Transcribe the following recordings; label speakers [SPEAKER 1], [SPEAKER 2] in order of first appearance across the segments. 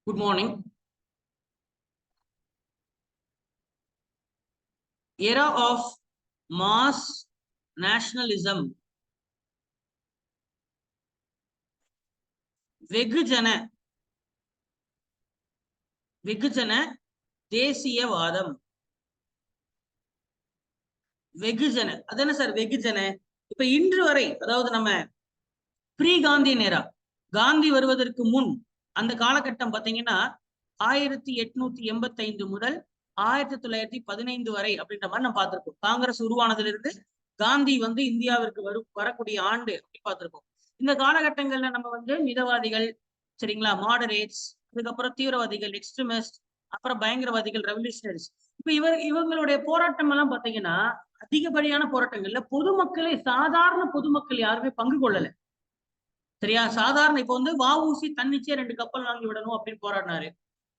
[SPEAKER 1] Good morning. Era of mass nationalism. வெகுஜன தேசியவாதம். வெகுஜன அதான சார் வெகுஜன. இப்ப இன்று வரை, அதாவது நம்ம ப்ரீ காந்தி நேரா, காந்தி வருவதற்கு முன் அந்த காலகட்டம் பாத்தீங்கன்னா 1885 முதல் 1915 வரை அப்படின்ற மாதிரி நம்ம பார்த்திருக்கோம். காங்கிரஸ் உருவானதிலிருந்து காந்தி இந்தியாவிற்கு வரக்கூடிய ஆண்டு அப்படி பார்த்திருக்கோம். இந்த காலகட்டங்கள்ல நம்ம மிதவாதிகள், சரிங்களா, மாடரேட்ஸ், அதுக்கப்புறம் தீவிரவாதிகள், எக்ஸ்ட்ரீமிஸ்ட், அப்புறம் பயங்கரவாதிகள், ரெவல்யூஷனரிஸ். இப்ப இவங்களுடைய போராட்டம் எல்லாம் பாத்தீங்கன்னா அதிகப்படியான போராட்டங்கள்ல பொதுமக்களே, சாதாரண பொதுமக்கள் யாருமே பங்கு கொள்ளல. சரியா? சாதாரண இப்ப வஉசி தன்னிச்சையா 2 கப்பல் வாங்கி விடணும் அப்படின்னு போராடினாரு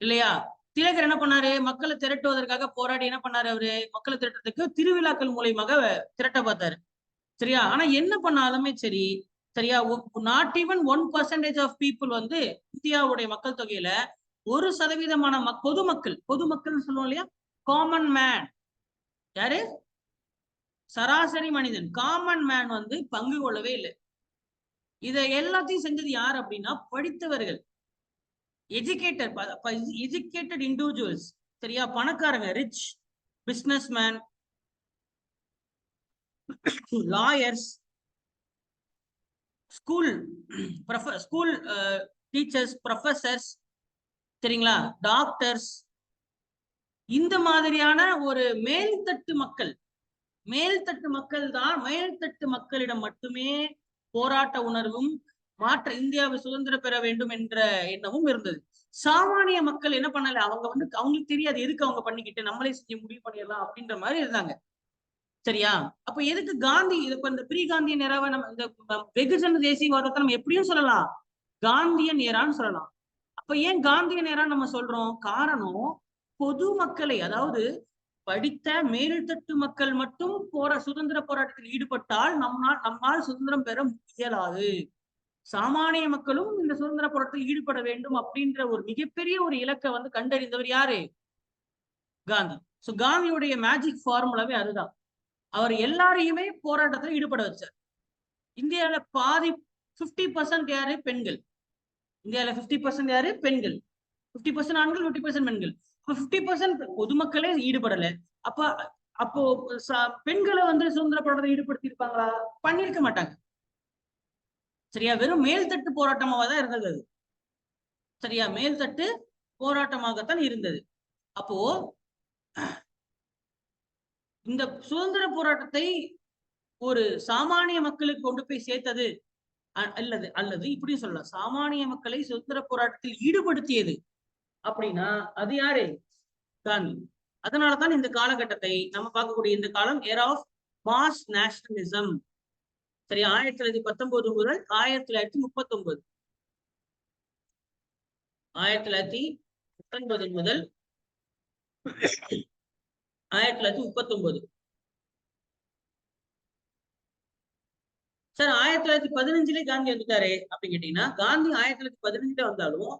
[SPEAKER 1] இல்லையா? திலகர் என்ன பண்ணாரு? மக்களை திரட்டுவதற்காக போராடி என்ன பண்ணாரு? அவரு மக்களை திரட்டுறதுக்கு திருவிழாக்கள் மூலியமாக திரட்ட பார்த்தாரு. சரியா? ஆனா என்ன பண்ணாலுமே சரி, சரியா, நாட் ஈவன் 1% ஆஃப் பீப்புள் இந்தியாவுடைய மக்கள் தொகையில 1% பொதுமக்கள் சொல்லுவோம் இல்லையா, காமன் மேன், யாரு? சராசரி மனிதன், காமன் மேன் பங்கு கொள்ளவே இல்லை. இதை எல்லாத்தையும் செஞ்சது யார் அப்படின்னா படித்தவர்கள், எஜுகேட்டட் இண்டிவிஜுவல்ஸ். சரியா? பணக்காரங்க, rich business man, lawyers, school teachers, professors, சரிங்களா, டாக்டர்ஸ், இந்த மாதிரியான ஒரு மேல்தட்டு மக்களிடம் மட்டுமே போராட்ட உணர்வும் இந்தியாவை சுதந்திரம் பெற வேண்டும் என்ற எண்ணமும் இருந்தது. சாமானிய மக்கள் என்ன பண்ணல, அவங்களுக்கு தெரியாது எதுக்கு அவங்க பண்ணிக்கிட்டு, நம்மளே செஞ்சு முடிவு பண்ணிடலாம் அப்படின்ற மாதிரி இருந்தாங்க. சரியா? அப்ப எதுக்கு காந்தி இந்த ப்ரீ காந்திய நேராவை நம்ம இந்த வெகுஜன தேசியவாதத்தை நம்ம எப்படியும் சொல்லலாம், காந்திய நேரான்னு சொல்லலாம். அப்ப ஏன் காந்திய நேரா நம்ம சொல்றோம்? காரணம், பொதுமக்களை, அதாவது படித்த மேல்தட்டு மக்கள் மட்டும் சுதந்திர போராட்டத்தில் ஈடுபட்டால் நம்மால் சுதந்திரம் பெற இயலாது. சாமானிய மக்களும் இந்த சுதந்திர போராட்டத்தில் ஈடுபட வேண்டும் அப்படின்ற ஒரு மிகப்பெரிய ஒரு இலக்கை கண்டறிந்தவர் யாரு? காந்தி. சோ காந்தியுடைய மேஜிக் ஃபார்முலாவே அதுதான். அவர் எல்லாரையுமே போராட்டத்தில் ஈடுபட வச்சார். இந்தியாவில பாதி 50% யாரு? பெண்கள். இந்தியாவில 50% யாரு? பெண்கள். 50% ஆண்கள், 50% பெண்கள். 50% பொதுமக்களே ஈடுபடல. அப்போ பெண்களை சுதந்திர போராட்டத்தில் ஈடுபடுத்தி இருப்பாங்களா? பண்ணிருக்க மாட்டாங்க. சரியா? வெறும் மேல்தட்டு போராட்டமாக தான் இருந்தது அது. சரியா? மேல்தட்டு போராட்டமாகத்தான் இருந்தது. அப்போ இந்த சுதந்திர போராட்டத்தை ஒரு சாமானிய மக்களுக்கு கொண்டு போய் சேர்த்தது, அல்லது இப்படி சொல்லலாம், சாமானிய மக்களை சுதந்திர போராட்டத்தில் ஈடுபடுத்தியது அப்படின்னா அது யாரு? காந்தி. அதனாலதான் இந்த காலகட்டத்தை நம்ம பார்க்கக்கூடிய இந்த காலம் ஏரா ஆஃப் மாஸ் நேஷனலிசம். சரி, 1919 முதல் 1939, 1919 முதல் 1939. சார் 1915 காந்தி வந்துட்டாரு அப்படின்னு கேட்டீங்கன்னா, காந்தி 1915 வந்தாலும்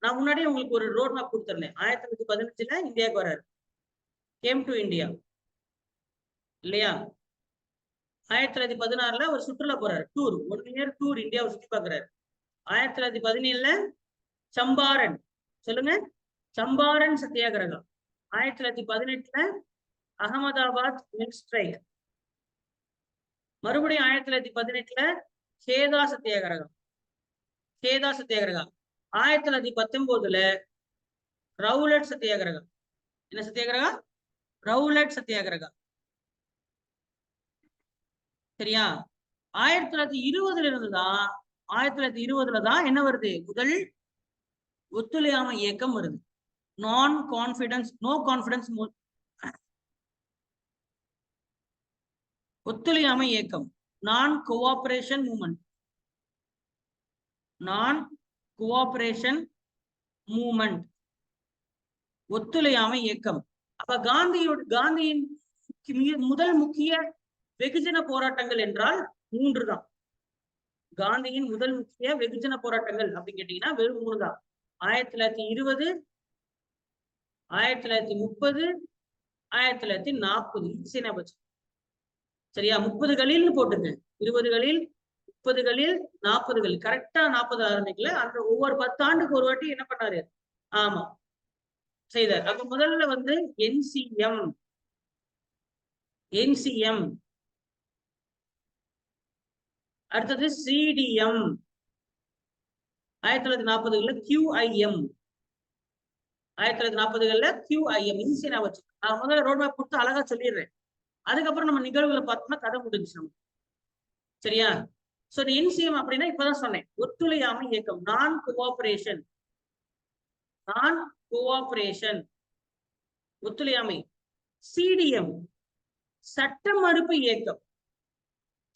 [SPEAKER 1] நான் முன்னாடியே உங்களுக்கு ஒரு ரோட் மேப் கொடுத்துருந்தேன். 1915 இந்தியாவுக்கு வர்றாரு, கேம் டு இந்தியா இல்லையா? 1916 ஒரு சுற்றுலா போறாரு, டூர், 1 இயர் டூர், இந்தியாவை சுத்தி பார்க்கிறாரு. 1917 சம்பாரன், சொல்லுங்க, சம்பாரன் சத்தியாகிரகம். 1918 அகமதாபாத் மில்க் ஸ்ட்ரைக். மறுபடியும் 1918 சேதா சத்தியாகிரகம். 1919 ரவுலட் சத்தியாகிரகம். என்ன சத்தியாகிரகம்? ரவுலட் சத்தியாகிரகம். சரியா? 1920 இருந்துதான், 1920 தான் என்ன வருது? முதல் ஒத்துழையாமை இயக்கம் வருது. நோ கான்பிடன்ஸ் ஒத்துழையாமை இயக்கம், நான் கோஆபரேஷன் மூமெண்ட், ஒத்துழையாமை இயக்கம். அப்ப காந்தியின் முதல் முக்கிய வெகுஜன போராட்டங்கள் என்றால் 3 தான். காந்தியின் முதல் முக்கிய வெகுஜன போராட்டங்கள் அப்படின்னு கேட்டீங்கன்னா வெறும் 3 தான். 1920, 1930, 1940 இன்சியனா பட்ஜெட். சரியா? 30களில் போட்டுங்க. 20களில், 30களில், 40கள் கரெக்டா 40 ஆரம்பிக்கல. அந்த ஒவ்வொரு 10 ஆண்டுக்கு ஒரு வாட்டி என்ன பண்ணாரு? ஆமா செய்தார். அப்ப முதல்ல வந்து என்சிஎம், என்சிஎம், அடுத்தது சிடிஎம், 1940களில் QIM, 1940களில் QIM இன்சியனா வச்சு நான் முதல்ல ரோட் மேப் கொடுத்து அழகா சொல்லிடுறேன். அதுக்கப்புறம் நம்ம நிகழ்வுகளை பார்த்தோம்னா கதை முடிஞ்சு நம்ம. சரியா? சோ என்சிஎம் அப்படின்னா இப்பதான் சொன்னேன், ஒத்துழையாமை இயக்கம், நான் கோஆபரேஷன், நான் கோஆபரேஷன், ஒத்துழையாமை. சிடிஎம் சட்ட மறுப்பு இயக்கம்,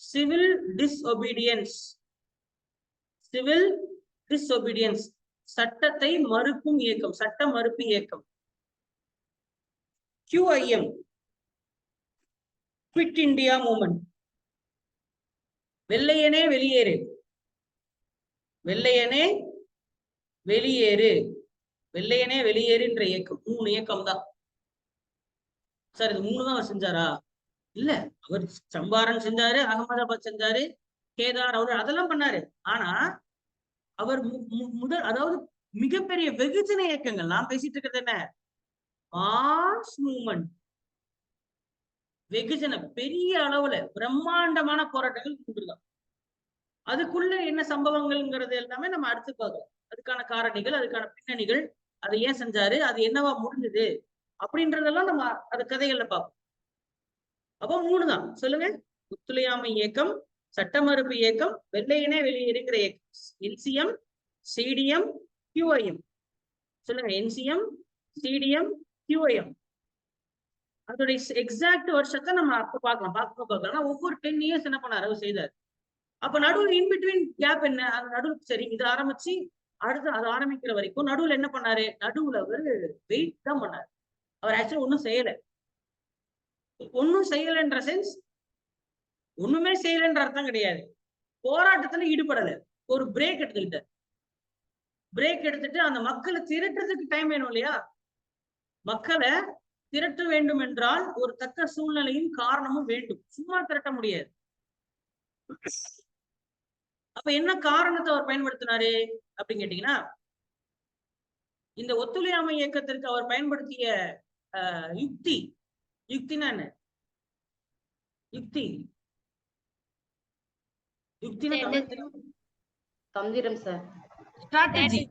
[SPEAKER 1] சிவில் டிஸ்ஒபீடியன்ஸ், சிவில் டிஸ்ஒபீடியன்ஸ் சட்டத்தை மறுக்கும் இயக்கம், சட்ட மறுப்பு இயக்கம். QIM குவிட் இந்தியா மூவ்மெண்ட், வெள்ளையனே வெளியேறு, வெள்ளையனே வெளியேறு, வெள்ளையனே வெளியேறுன்ற இயக்கம். 3 இயக்கம் தான் சார். இது 3 தான் அவர் செஞ்சாரா? இல்ல, அவர் சம்பாரன் செஞ்சாரு, அகமதாபாத் செஞ்சாரு, கேதார், அவரு அதெல்லாம் பண்ணாரு. ஆனா அவர் முதல், அதாவது மிகப்பெரிய வெகுஜன இயக்கங்கள், நான் பேசிட்டு இருக்கிறது என்ன, மாஸ் மூவ்மெண்ட், வெகுஜன பெரிய அளவுல பிரம்மாண்டமான போராட்டங்கள் கொண்டிருக்காங்க. அதுக்குள்ள என்ன சம்பவங்கள்ங்கிறது எல்லாமே நம்ம அடுத்து பார்க்கலாம். அதுக்கான காரணிகள், அதுக்கான பின்னணிகள், அதை ஏன் செஞ்சாரு, அது என்னவா முடிஞ்சது அப்படின்றதெல்லாம் நம்ம அது கதைகள்ல பார்ப்போம். அப்போ 3 தான் சொல்லுங்க. ஒத்துழையாமை இயக்கம், சட்ட மறுப்பு இயக்கம், வெள்ளையனே வெளியேறுகிற இயக்கம். NCM, CTM, QIM. சொல்லுங்க. NCM, CTM, QIM. அதோட எக்ஸாக்ட் வருஷத்தை நம்ம அப்ப பார்க்கலாம். ஒவ்வொரு 10 இயர்ஸ் என்ன பண்ணாரு, அவர் செய்தார். அப்ப நடுவில் இன்பிட்வீன் கேப் என்ன, அந்த நடுவில் சரி இது ஆரம்பிச்சு அடுத்து அது ஆரம்பிக்கிற வரைக்கும் நடுவில் என்ன பண்ணாரு, நடுவுல அவர் வெயிட் தான் பண்ணாரு. அவர் ஆக்சுவலி ஒன்னும் செய்யல, ஒன்னும் செய்யலன்ற சென்ஸ், ஒண்ணுமே செய்யலன்ற அர்த்தம் கிடையாது. போராட்டத்துல ஈடுபடல, ஒரு பிரேக் எடுத்துக்கிட்டார். பிரேக் எடுத்துட்டு அந்த மக்களை திரட்டுறதுக்கு டைம் வேணும் இல்லையா? மக்களை திரட்ட வேண்டும் என்றால் ஒரு தக்க சூழ்நிலையும் காரணமும் வேண்டும், சும்மா திரட்ட முடியாது. அப்ப என்ன காரணத்தை அவர் பயன்படுத்தினாரு அப்படின்னு கேட்டீங்கன்னா, இந்த ஒத்துழையாமை இயக்கத்திற்கு அவர் பயன்படுத்திய யுக்தி, யுக்தினா என்ன? யுக்தி,
[SPEAKER 2] தந்திரம் சார்.
[SPEAKER 1] ஸ்ட்ராட்டஜி,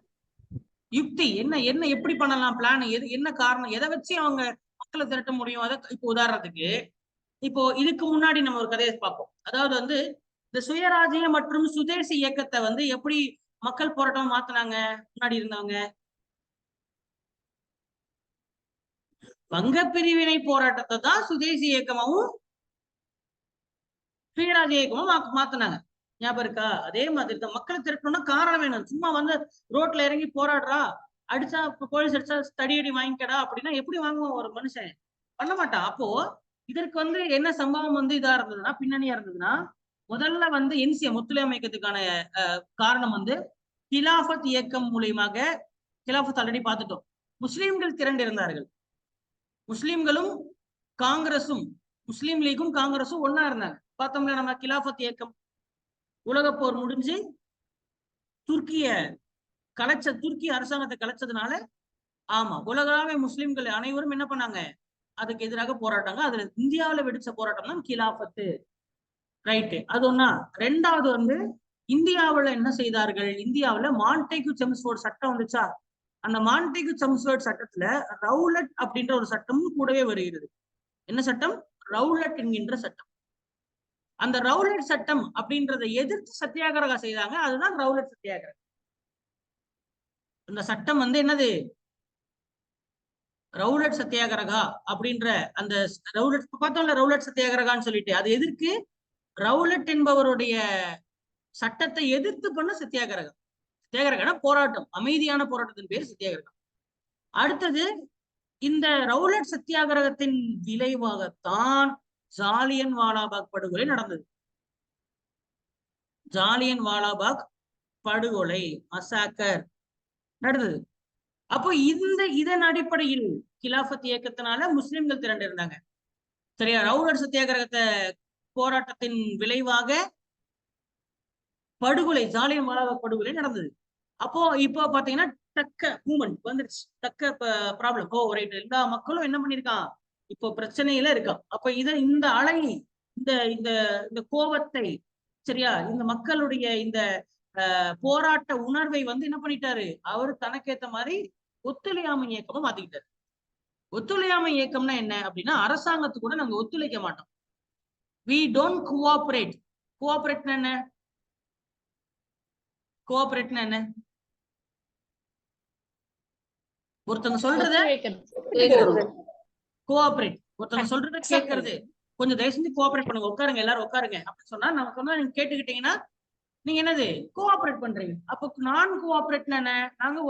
[SPEAKER 1] யுக்தி என்ன, என்ன எப்படி பண்ணலாம், பிளான் எது, என்ன காரணம், எதை வச்சு அவங்க மக்களை திரட்ட முடியும். அதை இப்போ உதாரணத்துக்கு, இப்போ இதுக்கு முன்னாடி நம்ம ஒரு கதையை பார்ப்போம். அதாவது வந்து இந்த சுயராஜ்ய மற்றும் சுதேசி இயக்கத்தை வந்து எப்படி மக்கள் போராட்டம் மாத்தினாங்க முன்னாடி இருந்தவங்க. வங்க பிரிவினை போராட்டத்தை தான் சுதேசி இயக்கமாவும் சுயராஜ்ய இயக்கமும் மாத்தினாங்க. ஞாபகம் இருக்கா? அதே மாதிரி தான் மக்களை திரட்டணும்னா காரணம் வேணும். சும்மா வந்து ரோட்ல இறங்கி போராடுறா, அடிச்சா போலீஸ் அடிச்சா தடியடி வாங்கிக்கடா அப்படின்னா எப்படி வாங்குவோம் ஒரு மனுஷன்? பண்ண மாட்டான். அப்போ இதற்கு வந்து என்ன சம்பவம் வந்து இதா இருந்ததுன்னா, பின்னணியா இருந்ததுன்னா, முதல்ல வந்து என்சிஎம் ஒத்துழையாமை இயக்கத்துக்கான காரணம் வந்து கிலாஃபத் இயக்கம் மூலியமாக, கிலாஃபத் ஆல்ரெடி பார்த்துட்டோம், முஸ்லிம்கள் திரண்டு இருந்தார்கள். முஸ்லிம்களும் காங்கிரசும், முஸ்லீம் லீக்கும் காங்கிரசும் ஒன்னா இருந்தாங்க. பார்த்தோம்ல நம்ம கிலாஃபத் இயக்கம். உலகப்போர் முடிஞ்சு துருக்கிய கலைச்ச, துருக்கி அரசாங்கத்தை கலைச்சதுனால, ஆமா உலகளாவிய முஸ்லிம்கள் அனைவரும் என்ன பண்ணாங்க, அதுக்கு எதிராக போராட்டாங்க. அதுல இந்தியாவில வெடிச்ச போராட்டம் தான் கிலாஃபத்து. ரைட்டு, அது ஒண்ணா. ரெண்டாவது வந்து இந்தியாவுல என்ன செய்தார்கள், இந்தியாவுல மான்டேகு செம்ஸ்ஃபோர்ட் சட்டம் வந்துச்சா, அந்த மான்டேகு செம்ஸ்ஃபோர்ட் சட்டத்துல ரவுலட் அப்படின்ற ஒரு சட்டமும் கூடவே வருகிறது. என்ன சட்டம்? ரவுலட் என்கின்ற சட்டம். அந்த ரவுலட் சட்டம் அப்படின்றத எதிர்த்து சத்தியாகிரகம் செய்தாங்க. அதுதான் ரவுலட் சத்தியாகிரகம். அந்த சட்டம் வந்து என்னது, ரவுலட் சத்தியாகிரகா அப்படின்ற அந்த ரவுலட் பார்த்தோம்ல, ரவுலட் சத்தியாகிரகான்னு சொல்லிட்டு, அது எதிர்க்கு ரவுலட் என்பவருடைய சட்டத்தை எதிர்த்து பண்ண சத்தியாகிரகம். சத்தியாகிரகம் போராட்டம், அமைதியான போராட்டத்தின் பேர் சத்தியாகிரகம். அடுத்தது இந்த ரவுலட் சத்தியாகிரகத்தின் விளைவாகத்தான் ஜாலியன் வாலாபாக் படுகொலை நடந்தது. ஜாலியன் வாலாபாக் படுகொலை, மசாக்கர், நடந்தது. அப்போ இதன் அடிப்படையில் கிலாஃபத் இயக்கத்தினால முஸ்லிம்கள் திரண்டு இருந்தாங்க. சரியா? ரவுலட் சத்தியாகிரகத்தை போராட்டத்தின் விளைவாக படுகொலை, ஜாலியன் வாலாபாக் படுகொலை நடந்தது. அப்போ இப்போ பாத்தீங்கன்னா தக்க மூமெண்ட் வந்துருச்சு, தக்க ப்ராப்ளம். ஓ ரைட், எல்லா மக்களும் என்ன பண்ணிருக்கான், இப்போ பிரச்சனையில இருக்கான். அப்ப இந்த அலை, இந்த இந்த இந்த கோபத்தை, சரியா, இந்த மக்களுடைய இந்த போராட்ட உணர்வை வந்து என்ன பண்ணிட்டாரு, அவரு தனக்கேத்த மாதிரி ஒத்துழையாமை இயக்கமா மாத்திக்கிட்டாரு. ஒத்துழையாமை இயக்கம்னா என்ன அப்படின்னா, அரசாங்கத்துக்கு கூட நாங்க ஒத்துழைக்க மாட்டோம். we don't cooperate. கோஆபரேட்னா என்ன? கோஆபரேட்னா என்ன? ஒருத்தங்க சொல்றத கோஆபரேட், ஒருத்தங்க சொல்றத கேட்கறது. கொஞ்சம் தயவு செஞ்சு கோஆபரேட் பண்ணுங்க, உட்காருங்க, எல்லாரும் உட்காருங்க அப்படின்னு சொன்னா, நம்ம சொன்னா நீங்க கேட்டுக்கிட்டீங்கன்னா நீங்க என்னது கோஆபரேட் பண்றீங்க. அப்போ நான் கோஆபரேட்னா என்ன? நாங்க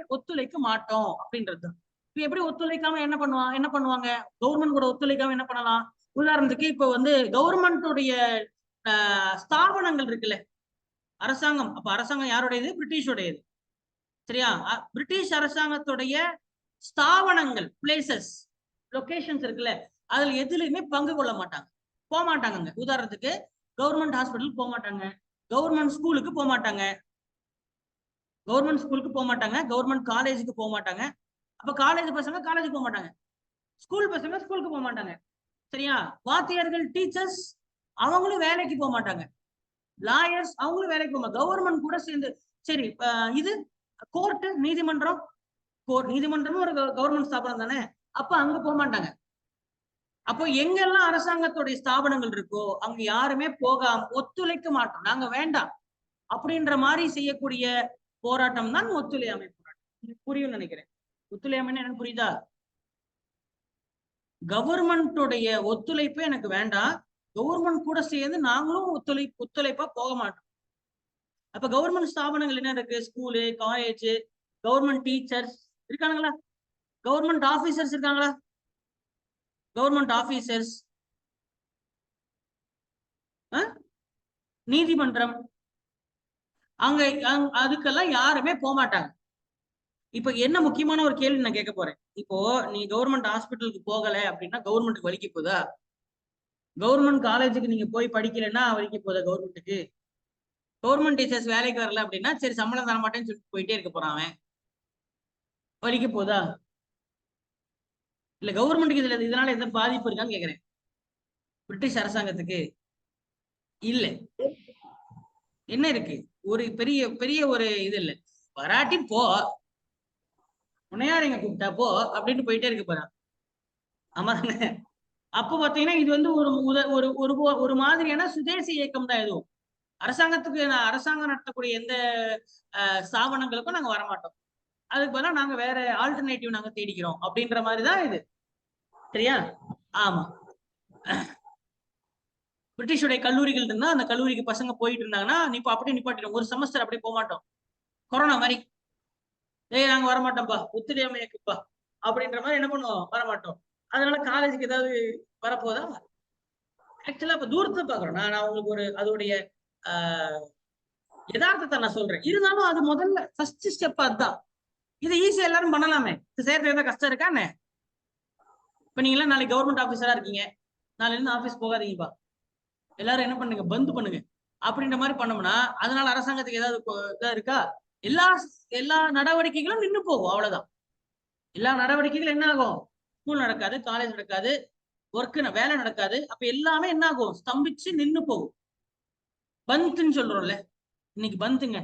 [SPEAKER 1] ஒத்துழைக்க மாட்டோம் அப்படின்றது. இப்ப எப்படி ஒத்துழைக்காம என்ன பண்ணுவாங்க? கவர்மெண்ட் கூட ஒத்துழைக்காம என்ன பண்ணலாம்? உதாரணத்துக்கு இப்ப வந்து கவர்மெண்ட்டுடைய ஸ்தாபனங்கள் இருக்குல்ல, அரசாங்கம். அப்ப அரசாங்கம் யாருடையது? பிரிட்டிஷோடையது. சரியா? பிரிட்டிஷ் அரசாங்கத்துடைய ஸ்தாபனங்கள், பிளேசஸ், லொகேஷன்ஸ் இருக்குல்ல, அதுல எதுலையுமே பங்கு கொள்ள மாட்டாங்க, போக மாட்டாங்க. உதாரணத்துக்கு கவர்மெண்ட் ஹாஸ்பிட்டலுக்கு போக மாட்டாங்க, கவர்மெண்ட் ஸ்கூலுக்கு போக மாட்டாங்க, கவர்மெண்ட் காலேஜுக்கு போக மாட்டாங்க. அப்ப காலேஜ் பசங்க காலேஜுக்கு போக மாட்டாங்க, ஸ்கூல் பசங்க ஸ்கூலுக்கு போக மாட்டாங்க. சரியா? வாத்தியார்கள், டீச்சர்ஸ் அவங்களும் வேலைக்கு போக மாட்டாங்க, லாயர்ஸ் அவங்களும் வேலைக்கு போக மாட்டாங்க. கவர்மெண்ட் கூட சேர்ந்து, சரி, இது கோர்ட்டு, நீதிமன்றமும் ஒரு கவர்மெண்ட் ஸ்தாபனம் தானே, அப்ப அங்க போக மாட்டாங்க. அப்போ எங்கெல்லாம் அரசாங்கத்துடைய ஸ்தாபனங்கள் இருக்கோ அங்க யாருமே போகாம ஒத்துழைக்க மாட்டோம், நாங்க வேண்டாம் அப்படின்ற மாதிரி செய்யக்கூடிய போராட்டம் தான் ஒத்துழையாமை போராட்டம். புரியும் நினைக்கிறேன். ஒத்துழையாமைன்னு எனக்கு புரியுதா? கவர்மெண்ட்டுடைய ஒத்துழைப்பு எனக்கு வேண்டாம், கவர்மெண்ட் கூட சேர்ந்து நாங்களும் ஒத்துழைப்பா போக மாட்டோம். அப்ப கவர்மெண்ட் ஸ்தாபனங்கள் என்ன இருக்கு? ஸ்கூலு, காலேஜ், கவர்மெண்ட் டீச்சர்ஸ் இருக்காங்களா? கவர்மெண்ட் ஆபீசர்ஸ் இருக்காங்களா? கவர்மெண்ட் ஆபீசர்ஸ், நீதிமன்றம், அங்க அதுக்கெல்லாம் யாருமே போக மாட்டாங்க. இப்ப என்ன முக்கியமான ஒரு கேள்வி நான் கேட்க போறேன். இப்போ நீ கவர்மெண்ட் ஹாஸ்பிட்டலுக்கு போகல அப்படின்னா கவர்மெண்ட்டுக்கு வலிக்க போதா? கவர்மெண்ட் காலேஜுக்கு நீங்க போய் படிக்கலன்னா வலிக்க போதா கவர்மெண்ட்டுக்கு? கவர்மெண்ட் டீச்சர்ஸ் வேலைக்கு வரல அப்படின்னா சரி சம்பளம் தர மாட்டேன்னு சொல்லிட்டு போயிட்டே இருக்க போறான், அவன் வலிக்க போதா? இல்ல கவர்மெண்ட்டுக்கு இதனால எந்த பாதிப்பு இருக்கான்னு கேக்குறேன். பிரிட்டிஷ் அரசாங்கத்துக்கு இல்ல, என்ன இருக்கு? ஒரு பெரிய பெரிய ஒரு இது இல்ல, வராட்டி போ, முனையாரிங்க கூப்பிட்டா போ அப்படின்னு போயிட்டே இருக்க போறான். ஆமா தானே? அப்போ பாத்தீங்கன்னா இது வந்து ஒரு ஒரு ஒரு ஒரு மாதிரியான சுதேசி இயக்கம் தான். எதுவும் அரசாங்கம் நடத்தக்கூடிய எந்த ஸ்தாபனங்களுக்கும் நாங்க வரமாட்டோம், அதுக்கு பதிலாக நாங்க வேற ஆல்டர்னேட்டிவ் நாங்க தேடிக்கிறோம் அப்படின்ற மாதிரிதான் இது. சரியா? ஆமா. பிரிட்டிஷுடைய கல்லூரிகள் இருந்தா அந்த கல்லூரிக்கு பசங்க போயிட்டு இருந்தாங்கன்னா இப்ப அப்படியே நிப்பாட்டிடும், ஒரு செமஸ்டர் அப்படியே போக மாட்டோம், கொரோனா மாதிரி. நாங்க வரமாட்டோம்ப்பா, ஒத்துழையாமை இயக்குப்பா அப்படின்ற மாதிரி என்ன பண்ணுவோம், வரமாட்டோம். அதனால காலேஜுக்கு ஏதாவது வரப்போதா? ஆக்சுவலா இப்ப தூரத்தை பாக்குறோம். நான் உங்களுக்கு ஒரு அதோடைய யதார்த்தத்தை நான் சொல்றேன். இருந்தாலும் அது முதல்ல ஃபர்ஸ்ட் ஸ்டெப் அதுதான். இது ஈஸியா எல்லாரும் பண்ணலாமே, இது சேர்த்து எதாவது கஷ்டம் இருக்கானே? இப்ப நீங்க எல்லாம் நாளைக்கு கவர்மெண்ட் ஆபீசரா இருக்கீங்க, நாளைல இருந்து ஆபீஸ் போகாதீங்கப்பா, எல்லாரும் என்ன பண்ணுங்க, பந்து பண்ணுங்க அப்படின்ற மாதிரி பண்ணோம்னா அதனால அரசாங்கத்துக்கு ஏதாவது இதா இருக்கா? எல்லா எல்லா நடவடிக்கைகளும் நின்று போகும், அவ்வளவுதான். எல்லா நடவடிக்கைகளும் என்ன ஆகும்? ஸ்கூல் நடக்காது, காலேஜ் நடக்காது, வேலை நடக்காது. அப்ப எல்லாமே என்ன ஆகும்? ஸ்தம்பிச்சு நின்று போகும். பந்துன்னு சொல்றோம்ல, இன்னைக்கு பந்துங்க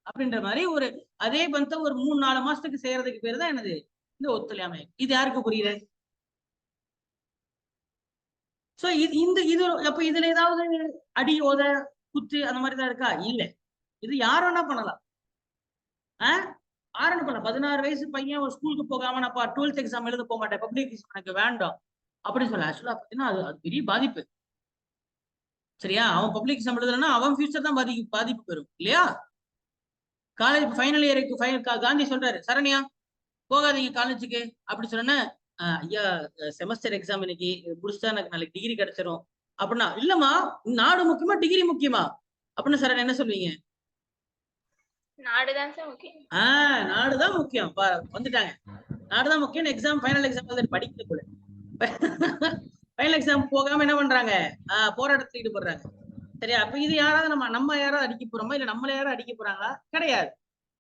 [SPEAKER 1] அப்படின்ற மாதிரி ஒரு அதே பந்த ஒரு 3-4 மாசத்துக்கு செய்யறதுக்கு பேரு தான் என்னது, இந்த ஒத்துழையாமை. இது யாருக்கு புரியல? சோ இது அப்ப இதுல ஏதாவது அடி, ஓத, குத்து அந்த மாதிரிதான் இருக்கா? இல்ல. இது யார் வேணா பண்ணலாம். ஆரம்ப பண்ண 16 வயசு பையன் ஒரு ஸ்கூலுக்கு போகாம நான் 12th எக்ஸாம் எழுத போக மாட்டேன், பப்ளிக் எக்ஸாம் எனக்கு வேண்டாம் அப்படின்னு சொல்ல, ஆக்சுவலா பாத்தீங்கன்னா அது பெரிய பாதிப்பு. சரியா? அவன் பப்ளிக் எக்ஸாம் எழுதுறன்னா அவன் ஃபியூச்சர் தான் பாதிப்பு பெறும் இல்லையா? காலேஜ் ஃபைனல் இயருக்கு காந்தி சொல்றாரு, சரண்யா போகாதீங்க காலேஜுக்கு அப்படி சொன்ன, ஐயா செமஸ்டர் எக்ஸாம் இன்னைக்கு முடிச்சுட்டா எனக்கு நாளைக்கு டிகிரி கிடைச்சிரும் அப்படின்னா, இல்லம்மா நாடு முக்கியமா டிகிரி முக்கியமா அப்படின்னு சரண் என்ன சொல்வீங்க?
[SPEAKER 2] நாடுதான் சார் முக்கியம்.
[SPEAKER 1] நாடுதான் முக்கியம். வந்துட்டாங்க. நாடுதான் முக்கியம். எக்ஸாம் ஃபைனல் எக்ஸாம் எழுத படிக்கிறது கூட ஃபைனல் எக்ஸாம் போகாம என்ன பண்றாங்க? போராட்டத்தில் ஈடுபடுறாங்க. சரியா? அப்ப இது யாராவது நம்ம யாராவது அடிக்க போறோமா, இல்ல நம்மள யாராவது அடிக்க போறாங்களா? கிடையாது.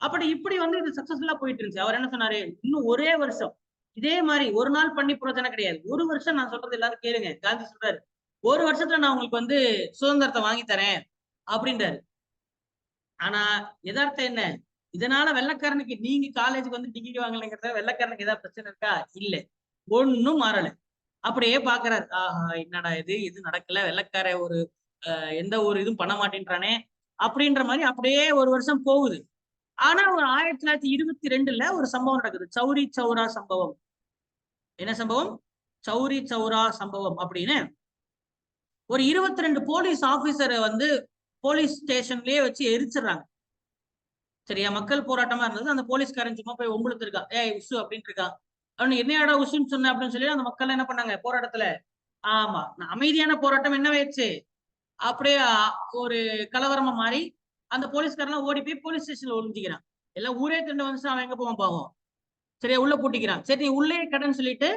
[SPEAKER 1] அப்படி இப்படி வந்து இது சக்சஸ்ஃபுல்லா போயிட்டு இருந்துச்சு. அவர் என்ன சொன்னாரு? இன்னும் ஒரே வருஷம் இதே மாதிரி ஒரு நாள் பண்ணி பிரயோஜனம் கிடையாது. ஒரு வருஷம் நான் சொல்றது எல்லாரும் கேளுங்க. காந்தி சொல்றாரு, ஒரு வருஷத்துல நான் உங்களுக்கு வந்து சுதந்திரத்தை வாங்கி தரேன் அப்படின்றாரு. ஆனா யதார்த்தம் என்ன? இதனால வெள்ளைக்காரனுக்கு நீங்க காலேஜுக்கு வந்து டிகிரி வாங்கலைங்கிறத வெள்ளைக்காரனுக்கு ஏதாவது பிரச்சனை இருக்கா? இல்ல. ஒண்ணும் மாறல. அப்படியே பாக்குறாரு. ஆஹா, என்னடா இது நடக்கல. வெள்ளைக்கார ஒரு எந்த ஒரு இதுவும் பண்ண மாட்டேன்றானே அப்படின்ற மாதிரி அப்படியே ஒரு வருஷம் போகுது. ஆனா ஒரு 1922ல ஒரு சம்பவம் நடக்குது. சௌரி சௌரா சம்பவம். என்ன சம்பவம்? சௌரி சௌரா சம்பவம் அப்படின்னு ஒரு 22 போலீஸ் ஆபீசரை வந்து போலீஸ் ஸ்டேஷன்லயே வச்சு எரிச்சிடுறாங்க. சரியா? மக்கள் போராட்டமா இருந்தது. அந்த போலீஸ்காரன் சும்மா போய் ஒம்பளுத்து இருக்கான். ஏய் உசு அப்படின்னு இருக்கான். அவனு என்னடா உசுன்னு சொன்ன அப்படின்னு சொல்லி அந்த மக்கள் என்ன பண்ணாங்க போராட்டத்துல? ஆமா, அமைதியான போராட்டம் என்ன ஆயிடுச்சு? அப்படியே ஒரு கலவரமா மாறி அந்த போலீஸ்காரெல்லாம் ஓடி போய் போலீஸ் ஸ்டேஷன்ல ஒளிஞ்சிக்கிறான். எல்லாம் ஊரே திரண்டு வந்து அவன் எங்க போவான் பாவம். சரியா? உள்ள பூட்டிக்கிறான். சரி நீ உள்ளே கடன் சொல்லிட்டு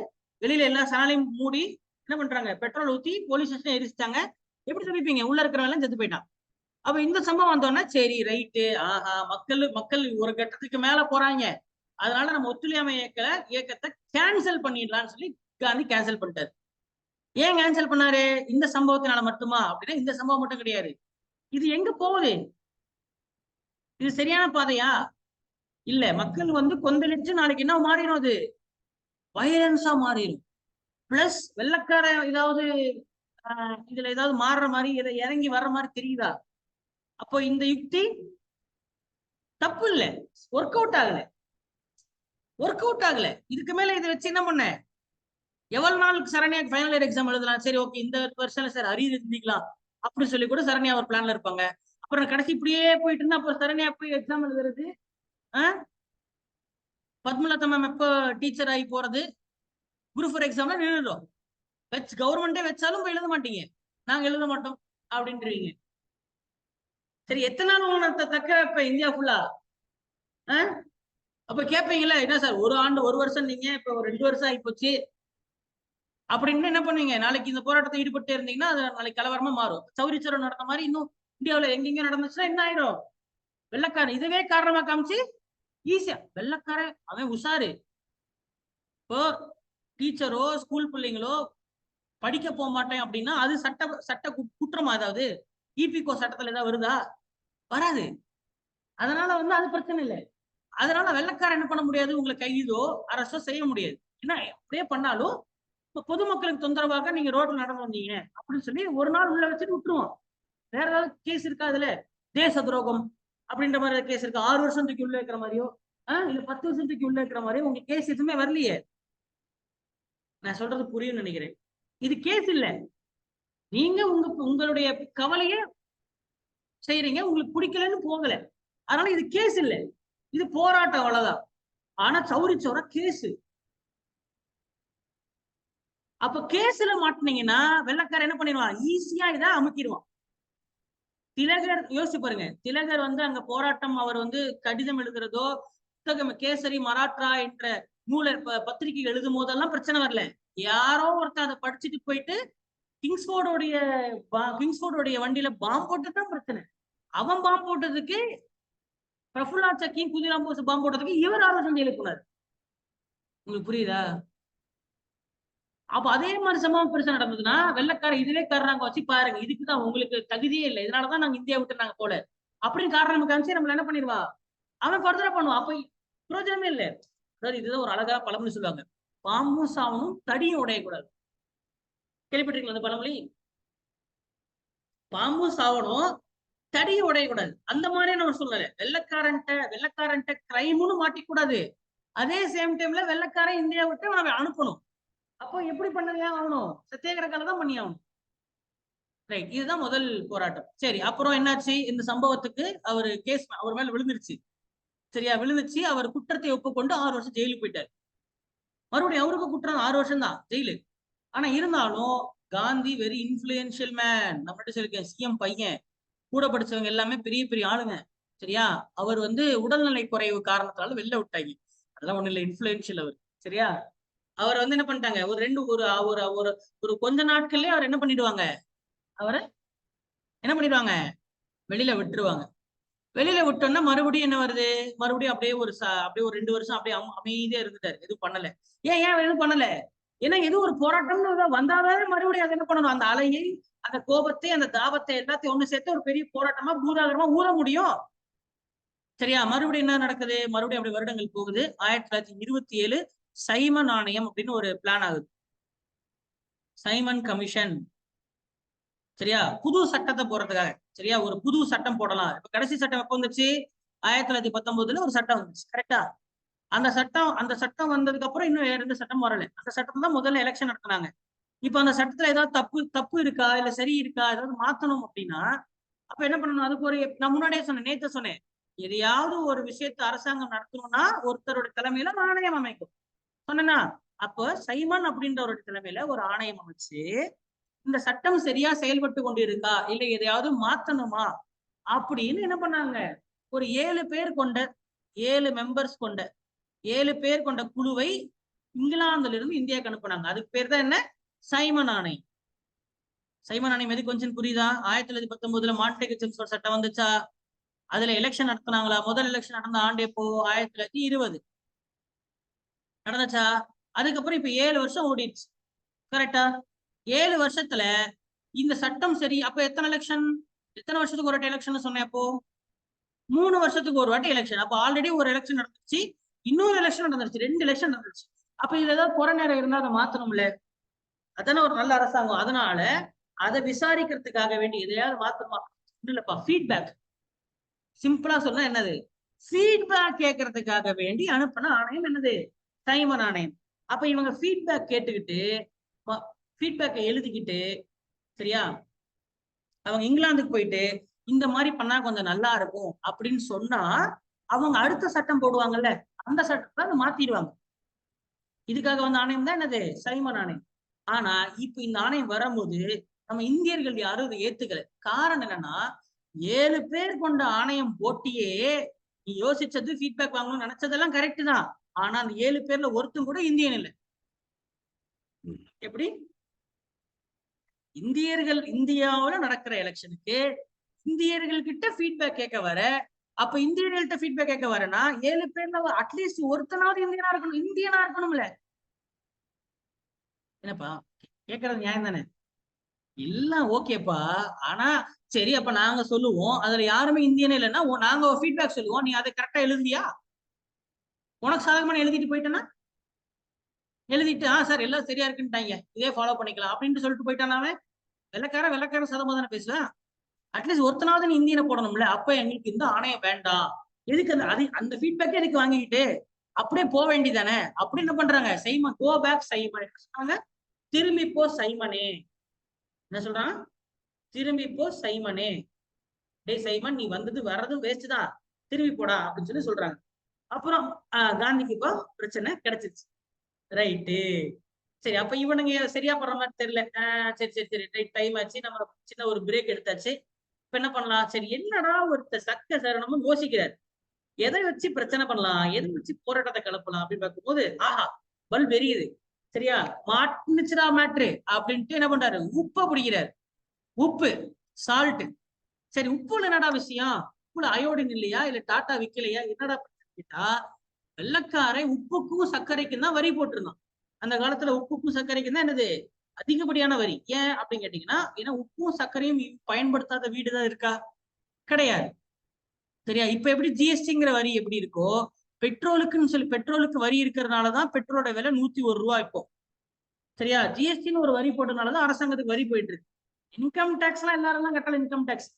[SPEAKER 1] வெளியில எல்லா சாலையும் மூடி என்ன பண்றாங்க? பெட்ரோல் ஊத்தி போலீஸ் ஸ்டேஷன் எரிச்சிட்டாங்க. எப்படி சொல்லிப்பீங்க? உள்ள இருக்கிறவன் எல்லாம் செத்து போயிட்டான். அப்ப இந்த சம்பவம் வந்தோடனே சரி ரைட்டு, ஆஹா, மக்கள் ஒரு கட்டத்துக்கு மேல போறாங்க. அதனால நம்ம ஒத்துழையாமை இயக்கத்தை கேன்சல் பண்ணிடலாம்னு சொல்லி காந்தி கேன்சல் பண்ணிட்டாரு. ஏன் கேன்சல் பண்ணாரு? இந்த சம்பவத்தினால மட்டுமா அப்படின்னா இந்த சம்பவம் மட்டும் கிடையாது. இது எங்க போகுது? இது சரியான பாதையா? இல்ல. மக்கள் வந்து கொந்தளிச்சு நாளைக்கு என்ன மாறிடும்? அது வயலன்ஸா மாறிடும். பிளஸ் வெள்ளக்கார ஏதாவது இதுல ஏதாவது மாறுற மாதிரி இறங்கி வர்ற மாதிரி தெரியுதா? அப்போ இந்த யுக்தி தப்பு இல்ல, ஒர்க் அவுட் ஆகல. இதுக்கு மேல இதை வச்சு என்ன பண்ண? எவ்வளவு நாளுக்கு சரண்யா ஃபைனல் இயர் எக்ஸாம் எழுதலாம்? சரி ஓகே, இந்த வருஷம் சார் அரியர் எழுதிக்கலாம் அப்படின்னு சொல்லி கூட சரண்யா ஒரு பிளான்ல இருப்பாங்க. அப்புறம் கடைசி இப்படியே போயிட்டு இருந்தா அப்புறம் சரண்யா போய் எக்ஸாம் எழுதுறது, பத்மலதா மேம் எப்போ டீச்சர் ஆகி போறது, குரூப் 4 எக்ஸாம்ல நின்றுடும். கவர்மெண்டே வச்சாலும் போய் எழுத மாட்டீங்க, நாங்க எழுத மாட்டோம் அப்படின்றீங்க. சரி, எத்தனை நாள் உங்களை தக்க இப்ப இந்தியா ஃபுல்லா? அப்ப கேட்பீங்களா, என்ன சார் ஒரு ஆண்டு ஒரு வருஷம் நீங்க இப்ப ஒரு 2 வருஷம் ஆகி போச்சு அப்படின்னு என்ன பண்ணுவீங்க? நாளைக்கு இந்த போராட்டத்தை ஈடுபட்டு இருந்தீங்கன்னா அது நாளைக்கு கலவரமா மாறும். சௌரிச்சரம் நடந்த மாதிரி இன்னும் இந்தியாவில எங்கெங்க நடந்துச்சுன்னா என்ன ஆயிடும்? வெள்ளக்காரன் இதுவே காரணமா காமிச்சு ஈஸியா வெள்ளக்காரன் அவன் உஷாரு. இப்போ டீச்சரோ ஸ்கூல் பிள்ளைங்களோ படிக்க போக மாட்டேன் அப்படின்னா அது சட்ட குற்றமா? ஏதாவது இபிகோ சட்டத்துல ஏதாவது வருதா? வராது. அதனால வந்து அது பிரச்சனை இல்லை. அதனால வெள்ளக்காரன் என்ன பண்ண முடியாது? உங்களை கைதோ அரசோ செய்ய முடியாது. ஏன்னா அப்படியே பண்ணாலும் பொதுமக்களுக்கு தொந்தரவாக நீங்க ரோட்ல நடந்து வந்தீங்க அப்படின்னு சொல்லி ஒரு நாள் உள்ள வச்சுட்டு விட்டுருவோம். வேற ஏதாவது கேஸ் இருக்கா? அதுல தேச துரோகம் அப்படின்ற மாதிரி கேஸ் இருக்கு. 6 வருஷம் தூக்கி உள்ள வைக்கிற மாதிரியோ இல்ல 10 வருஷம் தூக்கி உள்ள வைக்கிற மாதிரியோ உங்க கேஸ் எதுவுமே வரலையே. நான் சொல்றது புரியும் நினைக்கிறேன். இது கேஸ் இல்ல. நீங்க உங்களுடைய கவலைய செய்யறீங்க, உங்களுக்கு பிடிக்கலன்னு போகல. அதனால இது கேஸ் இல்ல, இது போராட்டம், அவ்வளவுதான். ஆனா சௌரி சௌரா கேஸ். அப்ப கேஸ்ல மாட்டினீங்கன்னா வெள்ளக்காரன் என்ன பண்ணிடுவான்? ஈஸியா இதை அமுக்கிடுவான். திலகர் யோசிச்சு பாருங்க. திலகர் வந்து அங்க போராட்டம், அவர் வந்து கடிதம் எழுதுறதோ, புத்தகம் கேசரி மராற்றா என்ற நூலை பத்திரிகை எழுதும் போதெல்லாம் பிரச்சனை வரல. யாரோ ஒருத்தர் அதை படிச்சுட்டு போயிட்டு கிங்ஸ்போர்டோடைய வண்டியில பாம்பு போட்டுதான் பிரச்சனை. அவன் பாம்பு போட்டதுக்கு, பிரபுல்லா சக்கியும் குதிராம் போஸ் பாம்பு போட்டதுக்கு இவர் ஆலோசனை ஜெயிலுக்கு போனார். உங்களுக்கு புரியுதா? அப்ப அதே மாதிரி சம்பவம் பெருசா நடந்ததுன்னா வெள்ளக்கார இதுவே காரணம் வச்சு பாருங்க, இதுக்குதான் உங்களுக்கு தகுதியே இல்லை, இதனாலதான் நாங்க இந்தியா விட்டு நாங்க போல அப்படின்னு காரணம் காமிச்சு நம்மள என்ன பண்ணிடுவா? அவன் ஃபர்தரா பண்ணுவான். அப்ப பிரயோஜனமே இல்லை. அதாவது இதுதான் ஒரு அழகா பழமொழி சொல்லுவாங்க, பாம்பும் சாவனும் தடியும் உடையக்கூடாது. கேள்விப்பட்டிருக்கீங்களா அந்த பழமொழி? பாம்பும் சாவனும் தடியும் உடையக்கூடாது. அந்த மாதிரியான ஒரு சூழ்நிலை. வெள்ளக்காரன்ட்ட கிரைம்னு மாட்டிக்கூடாது. அதே சேம் டைம்ல வெள்ளக்காரன் இந்தியா விட்டு அவன் அனுப்பணும். அப்போ எப்படி பண்ணலையா ஆகணும்? சத்தியாகிரகால தான் பண்ணி ஆகணும். ரைட், இதுதான் முதல் போராட்டம். சரி, அப்புறம் என்னாச்சு? இந்த சம்பவத்துக்கு அவர் மேல விழுந்துருச்சு. சரியா? விழுந்துச்சு. அவர் குற்றத்தை ஒப்புக்கொண்டு 6 வருஷம் ஜெயிலுக்கு போயிட்டார். மறுபடியும் அவருக்கு குற்றம் 6 வருஷம் தான் ஜெயிலு. ஆனா இருந்தாலும் காந்தி வெரி இன்ஃபுளுயன்ஷியல் மேன். நம்மகிட்ட சொல்லிருக்கேன், சிஎம் பையன், கூட படிச்சவங்க எல்லாமே பெரிய பெரிய ஆளுங்க. சரியா? அவர் வந்து உடல்நிலை குறைவு காரணத்தால வெளில விட்டாங்க. அதெல்லாம் ஒண்ணும் இல்ல, இன்ஃப்ளூயன்ஷியல் அவர். சரியா? அவர வந்து என்ன பண்ணிட்டாங்க, ஒரு 2 ஒரு ஒரு ஒரு ஒரு கொஞ்ச நாட்கள்லயே அவர் என்ன பண்ணிடுவாங்க, அவர என்ன பண்ணிடுவாங்க, வெளியில விட்டுருவாங்க. வெளியில விட்டோம்னா மறுபடியும் என்ன வருது, மறுபடியும் அப்படியே அப்படியே ஒரு 2 வருஷம் அப்படியே அமைதியா இருந்துட்டாரு. எதுவும் பண்ணல. ஏன் எதுவும் பண்ணல? ஏன்னா எதுவும் ஒரு போராட்டம்னு வந்தாவே மறுபடியும் அதை என்ன பண்ணணும், அந்த அலையை, அந்த கோபத்தை, அந்த தாபத்தை எல்லாத்தையும் ஒண்ணு சேர்த்து ஒரு பெரிய போராட்டமா பூதாகரமா ஊற முடியும். சரியா? மறுபடியும் என்ன நடக்குது, மறுபடியும் அப்படி வருடங்கள் போகுது. 1927 சைமன் ஆணையம் அப்படின்னு ஒரு பிளான் ஆகுது. Simon commission. சரியா? புது சட்டத்தை போடுறதுக்காக. சரியா? ஒரு புது சட்டம் போடலாம். இப்ப கடைசி சட்டம் எப்ப வந்துச்சு, 1919ல ஒரு சட்டம் வந்துச்சு. கரெக்டா? அந்த சட்டம் வந்ததுக்கு அப்புறம் இன்னும் 2 சட்டம் வரல. அந்த சட்டத்துல தான் முதல்ல எலெக்ஷன் நடத்துனாங்க. இப்ப அந்த சட்டத்துல ஏதாவது தப்பு தப்பு இருக்கா, இல்ல சரி இருக்கா, ஏதாவது மாத்தணும் அப்படின்னா, அப்ப என்ன பண்ணணும், அதுக்கு ஒரு நான் முன்னாடியே சொன்னேன், நேத்து சொன்னேன். எதையாவது ஒரு விஷயத்தை அரசாங்கம் நடத்தணும்னா ஒருத்தரோட தலைமையில ஆணையம் அமைக்கும். சொன்னேன்னா, அப்போ சைமன் அப்படின்றவருடைய தலைமையில ஒரு ஆணையம் அமைச்சு, இந்த சட்டம் சரியா செயல்பட்டு கொண்டு இருக்கா, இல்ல எதையாவது மாத்தணுமா அப்படின்னு என்ன பண்ணாங்க, ஒரு 7 பேர் கொண்ட 7 மெம்பர்ஸ் கொண்ட 7 பேர் கொண்ட குழுவை இங்கிலாந்துல இருந்து இந்தியாவுக்கு அனுப்புனாங்க. அதுக்கு பேர் தான் என்ன, சைமன் ஆணையம். சைமன் ஆணையம் எதுக்கு கொஞ்சம் புரியுதா? 1919ல மாண்டேகு ஜெம்ஸ் சட்டம் வந்துச்சா, அதுல எலெக்ஷன் நடத்தினாங்களா? முதல் எலெக்ஷன் நடந்த ஆண்டு எப்போ, 1920 நடந்துச்சா? அதுக்கப்புறம் இப்ப 7 வருஷம் ஓடிடுச்சு. கரெக்டா? 7 வருஷத்துல இந்த சட்டம் சரி. அப்ப எத்தனை வருஷத்துக்கு ஒரு வாட்டி எலெக்ஷன் சொன்னேன் அப்போ? 3 வருஷத்துக்கு ஒரு வாட்டி எலெக்ஷன். அப்ப ஆல்ரெடி ஒரு எலெக்ஷன் நடந்துச்சு, இன்னொரு எலெக்ஷன் நடந்துருச்சு, 2 எலெக்ஷன் நடந்துச்சு. அப்ப இதுல ஏதாவது குறை நேரம் இருந்தா அதை மாத்தணும்ல. அதானே ஒரு நல்ல அரசாங்கம். அதனால அதை விசாரிக்கிறதுக்காக வேண்டி எதையாவது மாத்தணுமா, இல்லப்பா ஃபீட்பேக். சிம்பிளா சொன்னா என்னது, ஃபீட்பேக் கேட்கறதுக்காக வேண்டி அனுப்பின ஆணையம் என்னது, சைமன் ஆணையம். அப்ப இவங்க ஃபீட்பேக் கேட்டுக்கிட்டு, ஃபீட்பேக்கை எழுதிக்கிட்டு, சரியா, அவங்க இங்கிலாந்துக்கு போயிட்டு இந்த மாதிரி பண்ணா கொஞ்சம் நல்லா இருக்கும் அப்படின்னு சொன்னா, அவங்க அடுத்த சட்டம் போடுவாங்கல்ல, அந்த சட்டத்தை அதை மாத்திடுவாங்க. இதுக்காக வந்த ஆணையம் தான் என்னது, சைமன் ஆணையம். ஆனா இப்ப இந்த ஆணையம் வரும்போது நம்ம இந்தியர்கள் யாரும் இதை ஏத்துக்கல. காரணம் என்னன்னா, 7 பேர் கொண்ட ஆணையம் போட்டியே, நீ யோசிச்சது ஃபீட்பேக் வாங்கணும்னு நினைச்சதெல்லாம் கரெக்ட் தான். ஆனா அந்த 7 பேர்ல ஒருத்தன் கூட இந்தியன் இல்லை. எப்படி? இந்தியர்கள் இந்தியாவுல நடக்கிற எலெக்ஷனுக்கு இந்தியர்கள் கிட்ட ஃபீட்பேக் கேட்க வர, அப்ப இந்தியர்கள்ட்ட ஃபீட்பேக் கேட்க வரனா 7 பேர்ல அட்லீஸ்ட் ஒருத்தனாவது இந்தியனா இருக்கணும், இந்தியனா இருக்கணும்ல. என்னப்பா கேட்கறது நியாயம் தானே? எல்லாம் ஓகேப்பா. ஆனா சரி, அப்ப நாங்க சொல்லுவோம் அதுல யாருமே இந்தியனே இல்லைன்னா நாங்க ஃபீட்பேக் சொல்லுவோம், நீ அதை கரெக்டா எழுதியா? உனக்கு சாதகமான எழுதிட்டு போயிட்டேன்னா, எழுதிட்டு சார் எல்லாம் சரியா இருக்குன்ட்டாங்க, இதே ஃபாலோ பண்ணிக்கலாம் அப்படின்னு சொல்லிட்டு போயிட்டானாவே, வெள்ளக்கார சதமா தானே பேசுவேன். அட்லீஸ்ட் ஒருத்தனாவது நீ இந்தியனை போடணும்ல. அப்ப எங்களுக்கு இந்த ஆணையம் வேண்டாம். எதுக்கு அந்த ஃபீட்பேக் எதுக்கு வாங்கிக்கிட்டு அப்படியே போக வேண்டியதானே அப்படி என்ன பண்றாங்க, சைமன் கோ பேக் சைமன் சொன்னாங்க. திரும்பி போ சைமனே. என்ன சொல்றான், திரும்பி போ சைமனே. டேய் சைமன், நீ வந்தது வர்றது வேஸ்ட் தான், திரும்பி போடா அப்படின்னு சொல்லி சொல்றாங்க. அப்புறம் காந்திக்கு இப்போ பிரச்சனை கிடைச்சிருச்சு. ரைட்டு. சரி, அப்ப இவனுங்க சரியா பண்ற மாதிரி தெரியல. சரி சரி சரி, ரைட், டைம் ஆச்சு, நம்ம சின்ன ஒரு பிரேக் எடுத்தாச்சு. இப்ப என்ன பண்ணலாம், சரி என்னடா ஒருத்தர் சக்க சரணமும் யோசிக்கிறார், எதை வச்சு பிரச்சனை பண்ணலாம், எதை வச்சு போராட்டத்தை கிளப்பலாம் அப்படின்னு பார்க்கும்போது, பல் வெறியுது. சரியா, மாட்டுச்சுடா மேட்ரு அப்படின்ட்டு என்ன பண்றாரு, உப்பை பிடிக்கிறாரு. உப்பு, சால்ட். சரி, உப்புல என்னடா விஷயம், உப்புல அயோடின் இல்லையா, இல்ல டாட்டா விக்கலையா, என்னடா கேட்டா, வெள்ளக்காரை உப்புக்கும் சர்க்கரைக்கும் தான் வரி போட்டிருந்தான். அந்த காலத்துல உப்புக்கும் சர்க்கரைக்கும் தான் என்னது அதிகப்படியான வரி. ஏன் அப்படின்னு கேட்டீங்கன்னா, ஏன்னா உப்பும் சர்க்கரையும் பயன்படுத்தாத வீடுதான் இருக்கா, கிடையாது. சரியா, இப்ப எப்படி ஜிஎஸ்டிங்கிற வரி எப்படி இருக்கோ, பெட்ரோலுக்குன்னு சொல்லி பெட்ரோலுக்கு வரி இருக்கிறதுனாலதான் பெட்ரோலோட விலை 101 ரூபா இப்போ. சரியா, ஜிஎஸ்டின்னு ஒரு வரி போட்டதுனாலதான் அரசாங்கத்துக்கு வரி போயிட்டு இருக்கு. இன்கம் டேக்ஸ் எல்லாம் எல்லாரும் தான் கட்டல. இன்கம் டேக்ஸ்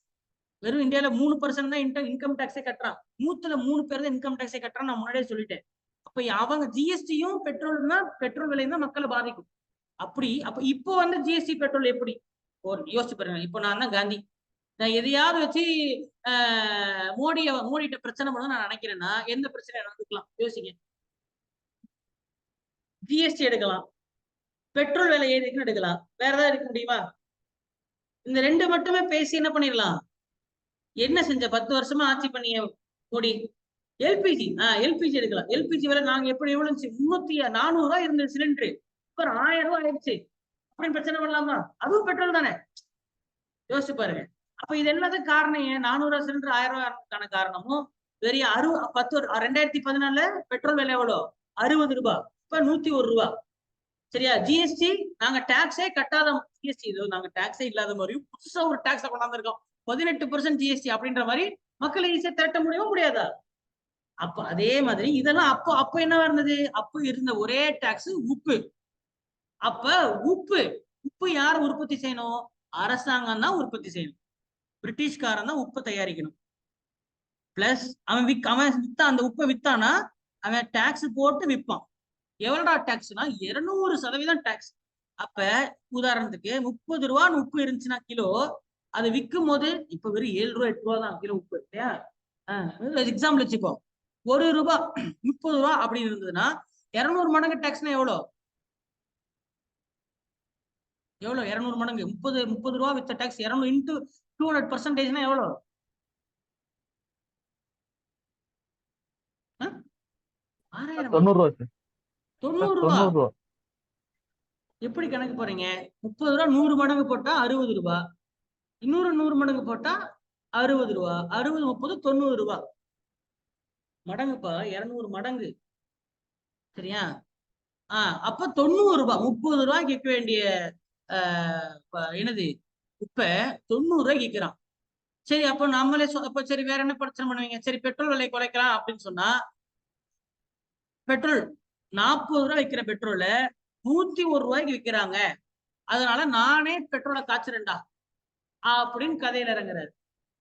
[SPEAKER 1] வெறும் இந்தியாவில 3% தான் இன்கம் டேக்ஸே கட்டுறான். 100ல 3 பேர் தான் இன்கம் டேக்ஸே கட்டுறான், நான் முன்னாடியே சொல்லிட்டேன். அப்ப அவங்க ஜிஎஸ்டியும் பெட்ரோல் தான், பெட்ரோல் விலையும் தான் மக்களை பாதிக்கும். அப்ப இப்போ வந்து ஜிஎஸ்டி பெட்ரோல் எப்படி யோசிச்சு பாருங்க. இப்போ நான் தான் காந்தி, நான் எதையாவது வச்சு மோடிட்ட பிரச்சனை பண்ண நான் நினைக்கிறேன்னா எந்த பிரச்சனை நடந்துக்கலாம் யோசிங்க. ஜிஎஸ்டி எடுக்கலாம், பெட்ரோல் விலை ஏறிக்குன்னு எடுக்கலாம், வேற ஏதாவது இருக்க முடியுமா? இந்த 2 மட்டுமே பேசி என்ன பண்ணிடலாம், என்ன செஞ்ச 10 வருஷமா ஆட்சி பண்ணிய மோடி? எல்பிஜி எல்பிஜி எடுக்கலாம். எல்பிஜி விலை நாங்க எப்படி எவ்வளவு 400 ரூபாய் இருந்த சிலிண்டரு இப்ப 1000 ரூபாய் ஆயிடுச்சு. அப்படின்னு பிரச்சனை பண்ணலாமா? அதுவும் பெட்ரோல் தானே. யோசிச்சு பாருங்க. அப்ப இது எல்லாத்துக்கும் காரணம் ஏன்? 400 ரூபாய் சிலிண்டர் 1000 ரூபாய்க்கான காரணமும் வெறும் 2014 பெட்ரோல் விலை எவ்வளவு? 60 ரூபாய். இப்ப 101 ரூபாய். சரியா? ஜிஎஸ்டி நாங்க டாக்ஸே கட்டாத ஜிஎஸ்டி நாங்க டாக்ஸே இல்லாத மாதிரியும் புதுசா ஒரு டாக்ஸ கொண்டாந்துருக்கோம். 18% ஜிஎஸ்டி அப்படின்ற மாதிரி மக்களை ஈஸியா திரட்ட முடியாதா? அப்ப அதே மாதிரி இதெல்லாம் அப்ப என்னவா இருந்தது? அப்ப இருந்த ஒரே டாக்ஸ் உப்பு. அப்ப உப்பு யார் உற்பத்தி செய்யணும்? அரசாங்கம் தான் உற்பத்தி செய்யணும். பிரிட்டிஷ்காரன் தான் உப்பு தயாரிக்கணும். பிளஸ் அவன் வித்தான், அந்த உப்பை வித்தானா அவன் டாக்ஸ் போட்டு விற்பான். எவ்வளோடா டாக்ஸ்னா 200% டாக்ஸ். அப்ப உதாரணத்துக்கு 30 ரூபான்னு உப்பு இருந்துச்சுன்னா கிலோ, அது விற்கும் போது இப்ப வெறும் 7 ரூபா 8 ரூபா தான் கிலோ உப்பு இல்லையா? எக்ஸாம்பிள் வச்சுப்போம். 1 ரூபாய் 30 ரூபா அப்படின்னு இருந்ததுன்னா 200 மடங்கு டாக்ஸ்னா எவ்வளவு? 200 மடங்கு 30 ரூபா வித்த டாக்ஸ் 200 இன்டு 200% எவ்வளவு? 90 ரூபா. எப்படி கணக்கு போறீங்க? 30 ரூபா 100 மடங்கு போட்டா 60 ரூபாய், இன்னொரு 100 மடங்கு போட்டா 60 ரூபா, 60 30 90 ரூபா மடங்குப்பா. 200 மடங்கு. சரியா? அப்ப 90 ரூபாய். 30 ரூபாய்க்கு விற்க வேண்டிய என்னது உப்ப 90 ரூபாய்க்கு விற்கிறான். சரி, அப்ப நம்மளே அப்ப சரி வேற என்ன பிரச்சனை பண்ணுவீங்க? சரி பெட்ரோல் விலை குறைக்கலாம் அப்படின்னு சொன்னா பெட்ரோல் 40 ரூபாய் விற்கிற பெட்ரோல 101 ரூபாய்க்கு விற்கிறாங்க, அதனால நானே பெட்ரோலை காய்ச்சறேன்டா அப்படின்னு கதையில இறங்குறாரு.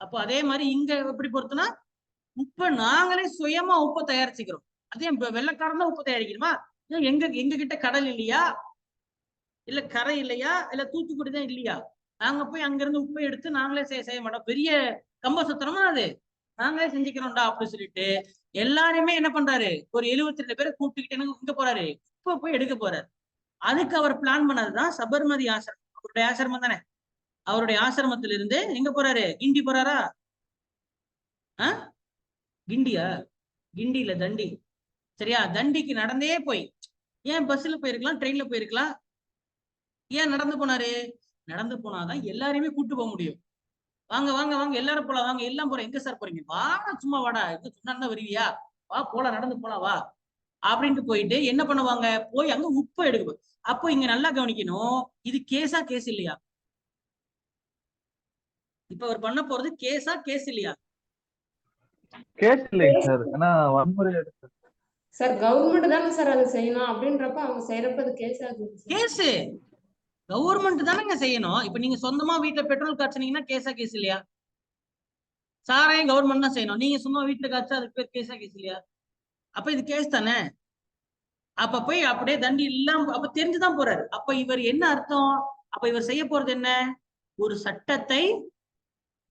[SPEAKER 1] அப்போ அதே மாதிரி இங்க எப்படி பொறுத்துனா உப்ப நாங்களே சுயமா உப்பை தயாரிச்சுக்கிறோம். அதே வெள்ளைக்காரன் தான் உப்பு தயாரிக்கணுமா? எங்க கிட்ட கடல் இல்லையா? இல்ல கரை இல்லையா? இல்ல தூத்துக்குடி தான் இல்லையா? நாங்க போய் அங்க இருந்து உப்பை எடுத்து நாங்களே செய்ய மாட்டோம். பெரிய கம்ப சுத்தனமா அது நாங்களே செஞ்சுக்கிறோம்டா அப்படின்னு சொல்லிட்டு எல்லாருமே என்ன பண்றாரு? ஒரு 72 பேரை கூப்பிட்டுக்கிட்டு இங்க போறாரு, உப்பை போய் எடுக்க போறாரு. அதுக்கு அவர் பிளான் பண்ணதுதான் சபர்மதி ஆசிரமம். அவருடைய ஆசிரமம் தானே. அவருடைய ஆசிரமத்தில இருந்து எங்க போறாரு? கிண்டி போறாரா? கிண்டியா? கிண்டியில தண்டி. சரியா? தண்டிக்கு நடந்தே போய், ஏன் பஸ்ல போயிருக்கலாம், ட்ரெயின்ல போயிருக்கலாம், ஏன் நடந்து போனாரு? நடந்து போனாதான் எல்லாரையுமே கூட்டு போக முடியும். வாங்க வாங்க வாங்க எல்லாரும் போலாம், வாங்க எல்லாம் போறோம். எங்க சார் போறீங்க? வாடா சும்மா வாடா, எங்க சொன்னா வருவியா? வா போலாம், நடந்து போலாம் வா அப்படின்ட்டு போயிட்டு என்ன பண்ணுவாங்க? போய் அங்க உப்பு எடுக்க. அப்போ இங்க நல்லா கவனிக்கணும், இது கேஸா கேஸ் இல்லையா? இப்ப அவர் பண்ண போறது கேஸா கேஸ் இல்லையா?
[SPEAKER 2] கேஸ் இல்லைங்க சார். ஆனா வன்முறை
[SPEAKER 3] சார் கவர்மெண்ட் தானே சார் அதை செய்யணும். அப்படின்றப்ப அவங்க செய்யறப்ப அது கேஸ் ஆகுது.
[SPEAKER 1] கேஸ் கவர்மெண்ட் தானேங்க செய்யணும். இப்ப நீங்க சொந்தமா வீட்டுல பெட்ரோல் காய்ச்சினீங்கன்னா கேஸா கேஸ் இல்லையா? சாரையும் கவர்மெண்ட் தான் செய்யணும். நீங்க சும்மா வீட்டுல காய்ச்சா அதுக்கு பேர் கேஸா கேஸ் இல்லையா? அப்ப இது கேஸ் தானே. அப்ப போய் அப்படியே தண்டி இல்லாம அப்ப தெரிஞ்சுதான் போறாரு. அப்ப இவர் என்ன அர்த்தம்? அப்ப இவர் செய்ய போறது என்ன? ஒரு சட்டத்தை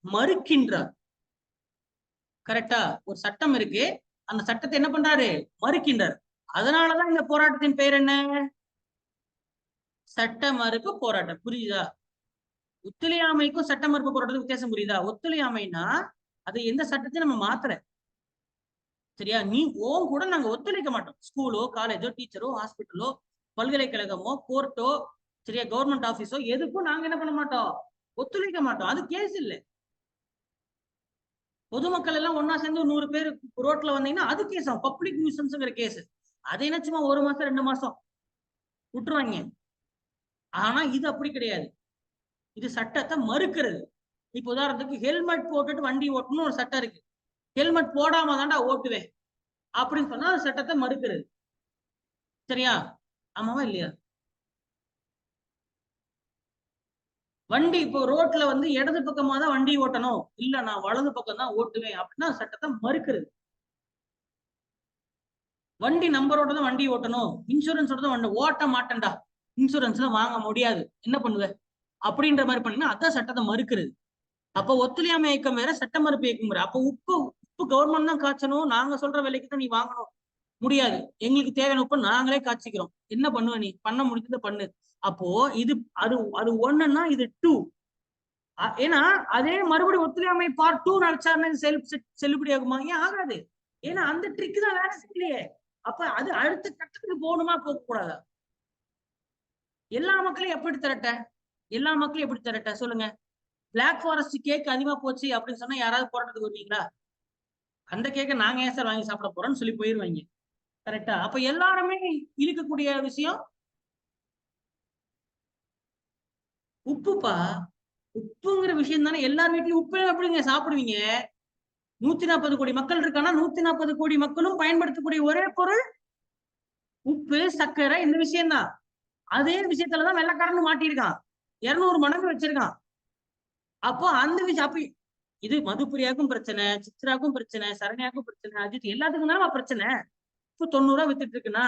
[SPEAKER 1] மறுக்கின்றார். கரெக்டா? ஒரு சட்டம் இருக்கு, அந்த சட்டத்தை என்ன பண்றாரு? மறுக்கின்றார். அதனாலதான் இந்த போராட்டத்தின் பெயர் என்ன? சட்ட மறுப்பு போராட்டம். புரியுதா? ஒத்துழையாமைக்கும் சட்ட மறுப்பு போராட்டத்துக்கு வித்தியாசம் புரியுதா? ஒத்துழையாமைனா அது எந்த சட்டத்தையும் நம்ம மாத்துற. சரியா? நீ கூட நாங்க ஒத்துழைக்க மாட்டோம். ஸ்கூலோ காலேஜோ டீச்சரோ ஹாஸ்பிட்டலோ பல்கலைக்கழகமோ கோர்ட்டோ சரியா கவர்மெண்ட் ஆபீஸோ எதுக்கும் நாங்க என்ன பண்ண மாட்டோம்? ஒத்துழைக்க மாட்டோம். அது கேஸ் இல்லை. பொதுமக்கள் எல்லாம் ஒன்னா சேர்ந்து 100 பேர் ரோட்ல வந்தீங்கன்னா அது கேஸ் ஆகும். பப்ளிக் நியூசன்ஸ்ங்கிற கேஸ். அது என்ன சும்மா 1 மாசம் 2 மாசம் விட்டுருவாங்க. ஆனா இது அப்படி கிடையாது. இது சட்டத்தை மறுக்கிறது. இப்ப உதாரணத்துக்கு ஹெல்மெட் போட்டுட்டு வண்டி ஓட்டணும்னு ஒரு சட்டம் இருக்கு. ஹெல்மெட் போடாம தாண்டா ஓட்டுவேன் அப்படின்னு சொன்னா அது சட்டத்தை மறுக்கிறது. சரியா? ஆமாவா இல்லையா? வண்டி இப்போ ரோட்ல வந்து இடது பக்கமா தான் வண்டி ஓட்டணும், இல்ல நான் வலது பக்கம் தான் ஓட்டுவேன் அப்படின்னா சட்டத்தை மறுக்கிறது. வண்டி நம்பரோட தான் வண்டி ஓட்டணும், இன்சூரன்ஸோட தான் வண்டி ஓட்ட மாட்டேன்டா, இன்சூரன்ஸ்ல வாங்க முடியாது, என்ன பண்ணுவேன் அப்படின்ற மாதிரி பண்ணீங்கன்னா அதான் சட்டத்தை மறுக்கிறது. அப்போ ஒத்துழையாமை இயக்கம் வேற, சட்ட மறுப்பு இயக்கம் வேற. அப்போ உப்பு கவர்மெண்ட் தான் காய்ச்சணும், நாங்க சொல்ற விலைக்கு தான் நீ வாங்கணும், முடியாது, எங்களுக்கு தேவையான உப்பு நாங்களே காய்ச்சிக்கிறோம், என்ன பண்ணுவ நீ? பண்ண முடிஞ்சதை பண்ணு. அப்போ இது அது ஒண்ணுன்னா இது 2. ஏன்னா அதே மறுபடியும் ஒத்துழையாமை பார்ட் 2 நடச்சாருன்னு செல்லுபடி ஆகுமா? ஏன் ஆகாது? ஏன்னா அந்த ட்ரிக் தான் வேலை செய்யலையே. அப்ப அது அடுத்த கட்டத்துக்கு போகணுமா, போக கூடாதா? எல்லா மக்களையும் எப்படி திரட்ட? எல்லா மக்களையும் எப்படி திரட்ட சொல்லுங்க? பிளாக் ஃபாரஸ்ட் கேக் அதிகமா போச்சு அப்படின்னு சொன்னா யாராவது போராட்டத்துக்கு வருவீங்களா? அந்த கேக்க நாங்க ஏன் சார் வாங்கி சாப்பிட போறோம்னு சொல்லி போயிருவாங்க. கரெக்டா? அப்ப எல்லாருமே இழுக்கக்கூடிய விஷயம் உப்புப்பா. உப்புங்கிற விஷயம் தானே எல்லார் வீட்லயும். உப்பு எப்படிங்க சாப்பிடுவீங்க? 140 கோடி மக்கள் இருக்கானா, 140 கோடி மக்களும் பயன்படுத்தக்கூடிய ஒரே பொருள் உப்பு, சர்க்கரை, இந்த விஷயம் தான். அதே விஷயத்துலதான் வெள்ளைக்காரன் மாட்டியிருக்கான். 200 மடங்கு வச்சிருக்கான். அப்போ அந்த விஷயம் அப்ப இது மதுப்பிரியாவுக்கும் பிரச்சனை, சித்ராவுக்கும் பிரச்சனை, சரண்யாவுக்கும் பிரச்சனை, அஜித் எல்லாத்துக்கும் தானே பிரச்சனை. இப்போ 90 ரூபா வித்துட்டு இருக்குன்னா,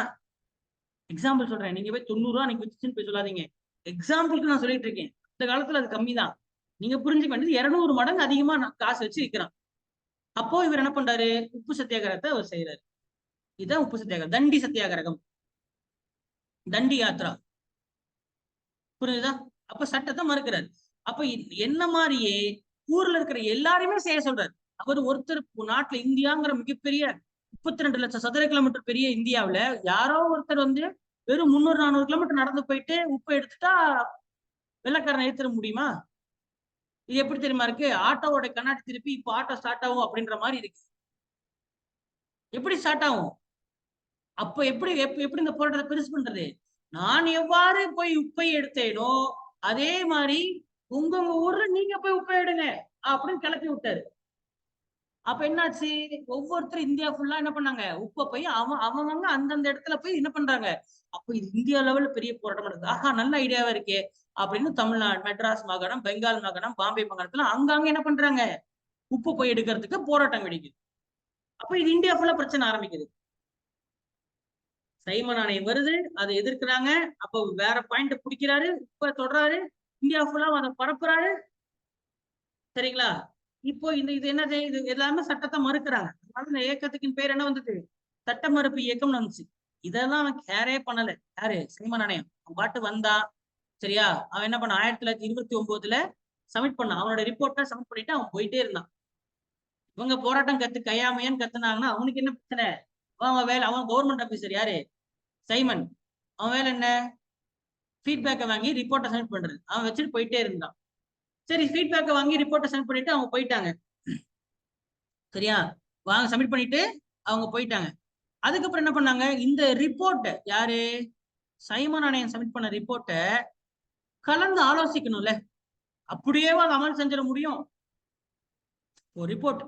[SPEAKER 1] எக்ஸாம்பிள் சொல்றேன். நீங்க போய் 90 ரூபா நீங்க வித்துச்சுன்னு போய் சொல்லாதீங்க. எக்ஸாம்பிளுக்கு நான் சொல்லிட்டு இருக்கேன். இந்த காலத்துல அது கம்மி தான். நீங்க புரிஞ்சுக்க வேண்டியது 200 மடங்கு அதிகமா காசு வச்சு விற்கிறான். அப்போ இவர் என்ன பண்றாரு? உப்பு சத்தியாகிரகத்தை அவர் செய்யறாரு. இதுதான் உப்பு சத்தியாகிரகம். தண்டி சத்தியாகிரகம், தண்டி யாத்ரா. புரியுதா? அப்ப சட்டத்தை மறுக்கிறார். அப்ப என்ன மாதிரியே ஊர்ல இருக்கிற எல்லாருமே செய்ய சொல்றாரு. அவர் ஒருத்தர் நாட்டுல இந்தியாங்கிற மிகப்பெரிய 32 லட்சம் சதுர கிலோமீட்டர் பெரிய இந்தியாவுல யாரோ ஒருத்தர் வந்து வெறும் 300-400 கிலோமீட்டர் நடந்து போயிட்டு உப்பு எடுத்துட்டா வெள்ளைக்காரனை ஏத்துற முடியுமா? இது எப்படி தெரியுமா இருக்கு? ஆட்டோவோட கண்ணாடி திருப்பி இப்ப ஆட்டோ ஸ்டார்ட் ஆகும் அப்படின்ற மாதிரி இருக்கு. எப்படி ஸ்டார்ட் ஆகும்? அப்ப எப்படி எப்படி இந்த போராட்டத்தை பெருசு பண்றது? நான் எவ்வாறு போய் உப்பை எடுத்தேனோ அதே மாதிரி உங்க ஊர்ல நீங்க போய் உப்பை எடுங்க அப்படின்னு கிளப்பி விட்டாரு. அப்ப என்னாச்சு? ஒவ்வொருத்தரும் இந்தியா ஃபுல்லா என்ன பண்ணாங்க? உப்பை போய் அவங்க அந்தந்த இடத்துல போய் என்ன பண்றாங்க? அப்ப இது இந்தியா லெவல்ல பெரிய போராட்டம் நடக்குது. ஆஹா, நல்ல ஐடியாவா இருக்கே அப்படின்னு தமிழ்நாடு, மெட்ராஸ் மாகாணம், பெங்கால் மாகாணம், பாம்பே மாகாணத்துல அங்கங்க என்ன பண்றாங்க? உப்பு போய் எடுக்கிறதுக்கு போராட்டம் வெடிக்குது. அப்ப இது இந்தியா ஃபுல்லா பிரச்சனை ஆரம்பிக்குது. சைமன் ஆணையம் வருது, அதை எதிர்க்கிறாங்க. அப்போ வேற பாயிண்ட் பிடிக்கிறாரு, உப்பை தொடராரு, இந்தியா ஃபுல்லா அதை பரப்புறாரு. சரிங்களா? இப்போ இது என்னது? இது எல்லாமே சட்டத்தை மறுக்கிறாங்க. அதனால இந்த இயக்கத்துக்கு பேர் என்ன வந்தது? சட்ட மறுப்பு இயக்கம்னு வந்துச்சு. இதெல்லாம் அவன் கேரே பண்ணல. யாரு? சைமன் ஆணையம். அவன் பாட்டு வந்தான். சரியா? அவன் என்ன பண்ண 1929 சப்மிட் பண்ணான். அவனோட ரிப்போர்ட்டை சப்மிட் பண்ணிட்டு அவன் போயிட்டே இருந்தான். இவங்க போராட்டம் கையாமையான்னு கத்துனாங்கன்னா அவனுக்கு என்ன பிரச்சனை? அவன் வேலை, அவன் கவர்மெண்ட் ஆபீசர். யாரு? சைமன். அவன் வேலை என்ன? ஃபீட்பேக்கை வாங்கி ரிப்போர்ட்டை சப்மிட் பண்றது. அவன் வச்சுட்டு போயிட்டே இருந்தான். சரி, ஃபீட்பேக்கை வாங்கி ரிப்போர்ட்டை சப்மிட் பண்ணிட்டு அவங்க போயிட்டாங்க. சரியா? வாங்க சப்மிட் பண்ணிட்டு அவங்க போயிட்டாங்க. அதுக்கப்புறம் என்ன பண்ணாங்க? இந்த ரிப்போர்ட்டை யாரு? சைமன் ஆணையம் சப்மிட் பண்ண ரிப்போர்ட்டை கலந்து ஆலோசிக்கணும்ல. அப்படியே அதை அமல் செஞ்சிட முடியும்? ஒரு ரிப்போர்ட்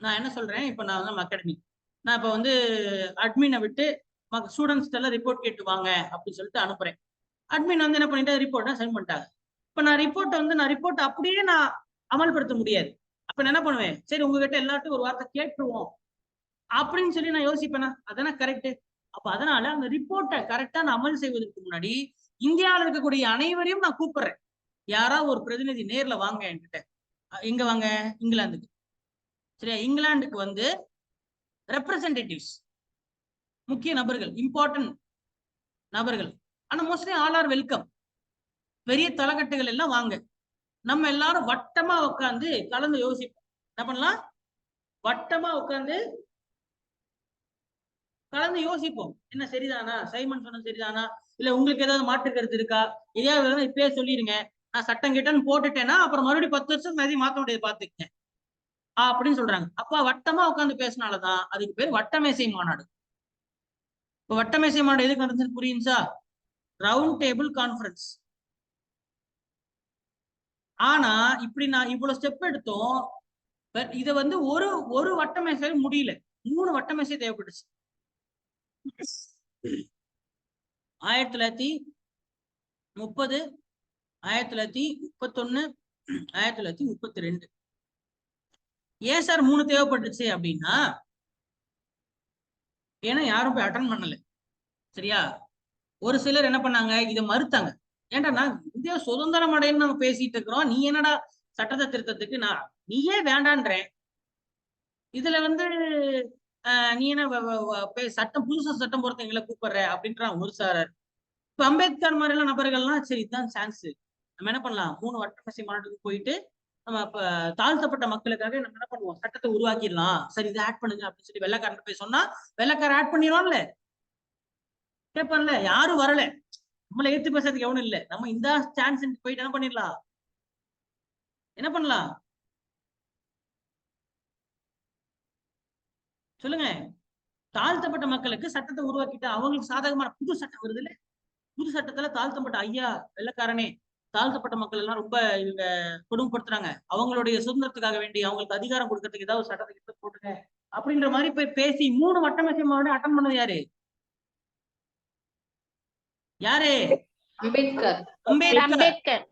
[SPEAKER 1] நான் என்ன சொல்றேன், இப்ப நான் வந்து அகாடமி, நான் இப்ப வந்து அட்மினை விட்டு ஸ்டூடெண்ட்ஸ் எல்லாம் ரிப்போர்ட் கேட்டு வாங்க அப்படின்னு சொல்லிட்டு அனுப்புறேன். அட்மின் வந்து என்ன பண்ணிட்டு ரிப்போர்ட்டை சென்ட் பண்ணிட்டாங்க. இப்ப நான் ரிப்போர்ட் அப்படியே நான் அமல்படுத்த முடியாது. அப்ப நான் என்ன பண்ணுவேன்? சரி, உங்ககிட்ட எல்லாத்தையும் ஒரு வார்த்தை கேட்டுருவோம் அப்படின்னு சொல்லி நான் யோசிப்பேனா? அதானே கரெக்ட். அப்ப அதனால அந்த ரிப்போர்ட்டை கரெக்டா நான் அமல் செய்வதற்கு முன்னாடி இந்தியாவில் இருக்கக்கூடிய அனைவரையும் நான் கூப்பிடுறேன். யாராவது ஒரு பிரதிநிதி நேர்ல வாங்க என்கிட்ட. எங்க வாங்க? இங்கிலாந்துக்கு. சரியா? இங்கிலாந்துக்கு வந்து ரெப்ரசன்டேட்டிவ்ஸ், முக்கிய நபர்கள், இம்பார்ட்டன்ட் நபர்கள். ஆனா மோஸ்ட்லி ஆல் ஆர் வெல்கம். பெரிய தலைக்கட்டுகள் எல்லாம் வாங்க. நம்ம எல்லாரும் வட்டமா உட்காந்து கலந்து யோசிப்போம். என்ன பண்ணலாம்? வட்டமா உட்காந்து கலந்து யோசிப்போம். என்ன சரிதானா? சைமன் சொன்ன சரிதானா? இல்ல உங்களுக்கு ஏதாவது மாற்று கருத்து இருக்கா? எதையாவது இப்பயே சொல்லிருங்க. நான் சட்டம் கேட்டேன்னு போட்டுட்டேன்னா அப்புறம் மறுபடியும் 10 வருஷம் எதையும் மாத்த முடியாது, பாத்துக்கேன் அப்படின்னு சொல்றாங்க. அப்ப வட்டமா உட்காந்து பேசினாலதான் அதுக்கு பேர் வட்டமேசை மாநாடு. இப்ப வட்டமேசை மாநாடு எதுக்கு நடந்துச்சு புரியுச்சா? Round table conference. ஆனா இப்படி நான் இவ்வளவு ஸ்டெப் எடுத்தோம். இதை வந்து ஒரு வட்டமேசை முடியல. 3 வட்டமேசை தேவைப்பட்டுச்சு. 1930, 1931, 1932. ஏன் சார் 3 தேவைப்பட்டுச்சு அப்படின்னா, ஏன்னா யாரும் போய் அட்டன் பண்ணல. சரியா? ஒரு சிலர் என்ன பண்ணாங்க? இதை மறுத்தாங்க. ஏன்டா நான் இந்தியா சுதந்திரம் அடையன்னு நம்ம பேசிட்டு இருக்கிறோம், நீ என்னடா சட்டத்தை திருத்தத்துக்கு நீயே வேண்டான்றேன். இதுல வந்து நீ என்ன சட்டம் புதுசா சட்டம் போறது எங்களை கூப்பிடுற அப்படின்றான் ஒரு சாரர். இப்ப அம்பேத்கர் மாதிரி எல்லாம் நபர்கள்லாம் சரி இதுதான் சான்ஸ், நம்ம என்ன பண்ணலாம், 3 வட்டமேசை மாநாட்டுக்கு போயிட்டு நம்ம இப்ப தாழ்த்தப்பட்ட மக்களுக்காக நம்ம என்ன பண்ணுவோம், சட்டத்தை உருவாக்கிடலாம், சரி இதை ஆட் பண்ணுங்க அப்படின்னு சொல்லி வெள்ளைக்காரன் போய் சொன்னா வெள்ளைக்காரன் ஆட் பண்ணிடுவான்ல, கேட்பான்ல. யாரும் வரல, நம்மள ஏத்து பேசுறதுக்கு எவனும் இல்ல, நம்ம இந்த சான்ஸ் போயிட்டு என்ன பண்ணிடலாம், என்ன பண்ணலாம் சொல்லுங்க. தாழ்த்தப்பட்ட மக்களுக்கு சட்டத்தை உருவாக்கிட்டு அவங்களுக்கு சாதகமான புது சட்டம் வருது இல்ல, புது சட்டத்துல தாழ்த்தப்பட்ட ஐயா வெள்ளைக்காரனே தாழ்த்தப்பட்ட மக்கள் எல்லாம் ரொம்ப இவங்க கொடுமைப்படுத்துறாங்க, அவங்களுடைய சுதந்திரத்துக்காக வேண்டி அவங்களுக்கு அதிகாரம் கொடுக்கறதுக்கு ஏதாவது ஒரு சட்டத்தை எடுத்து போட்டுங்க அப்படின்ற மாதிரி போய் பேசி 3 வட்டமேசை மாநாடு அட்டன் பண்ணது யாரு, யாரு,
[SPEAKER 3] அம்பேத்கர்.
[SPEAKER 1] அம்பேத்கர்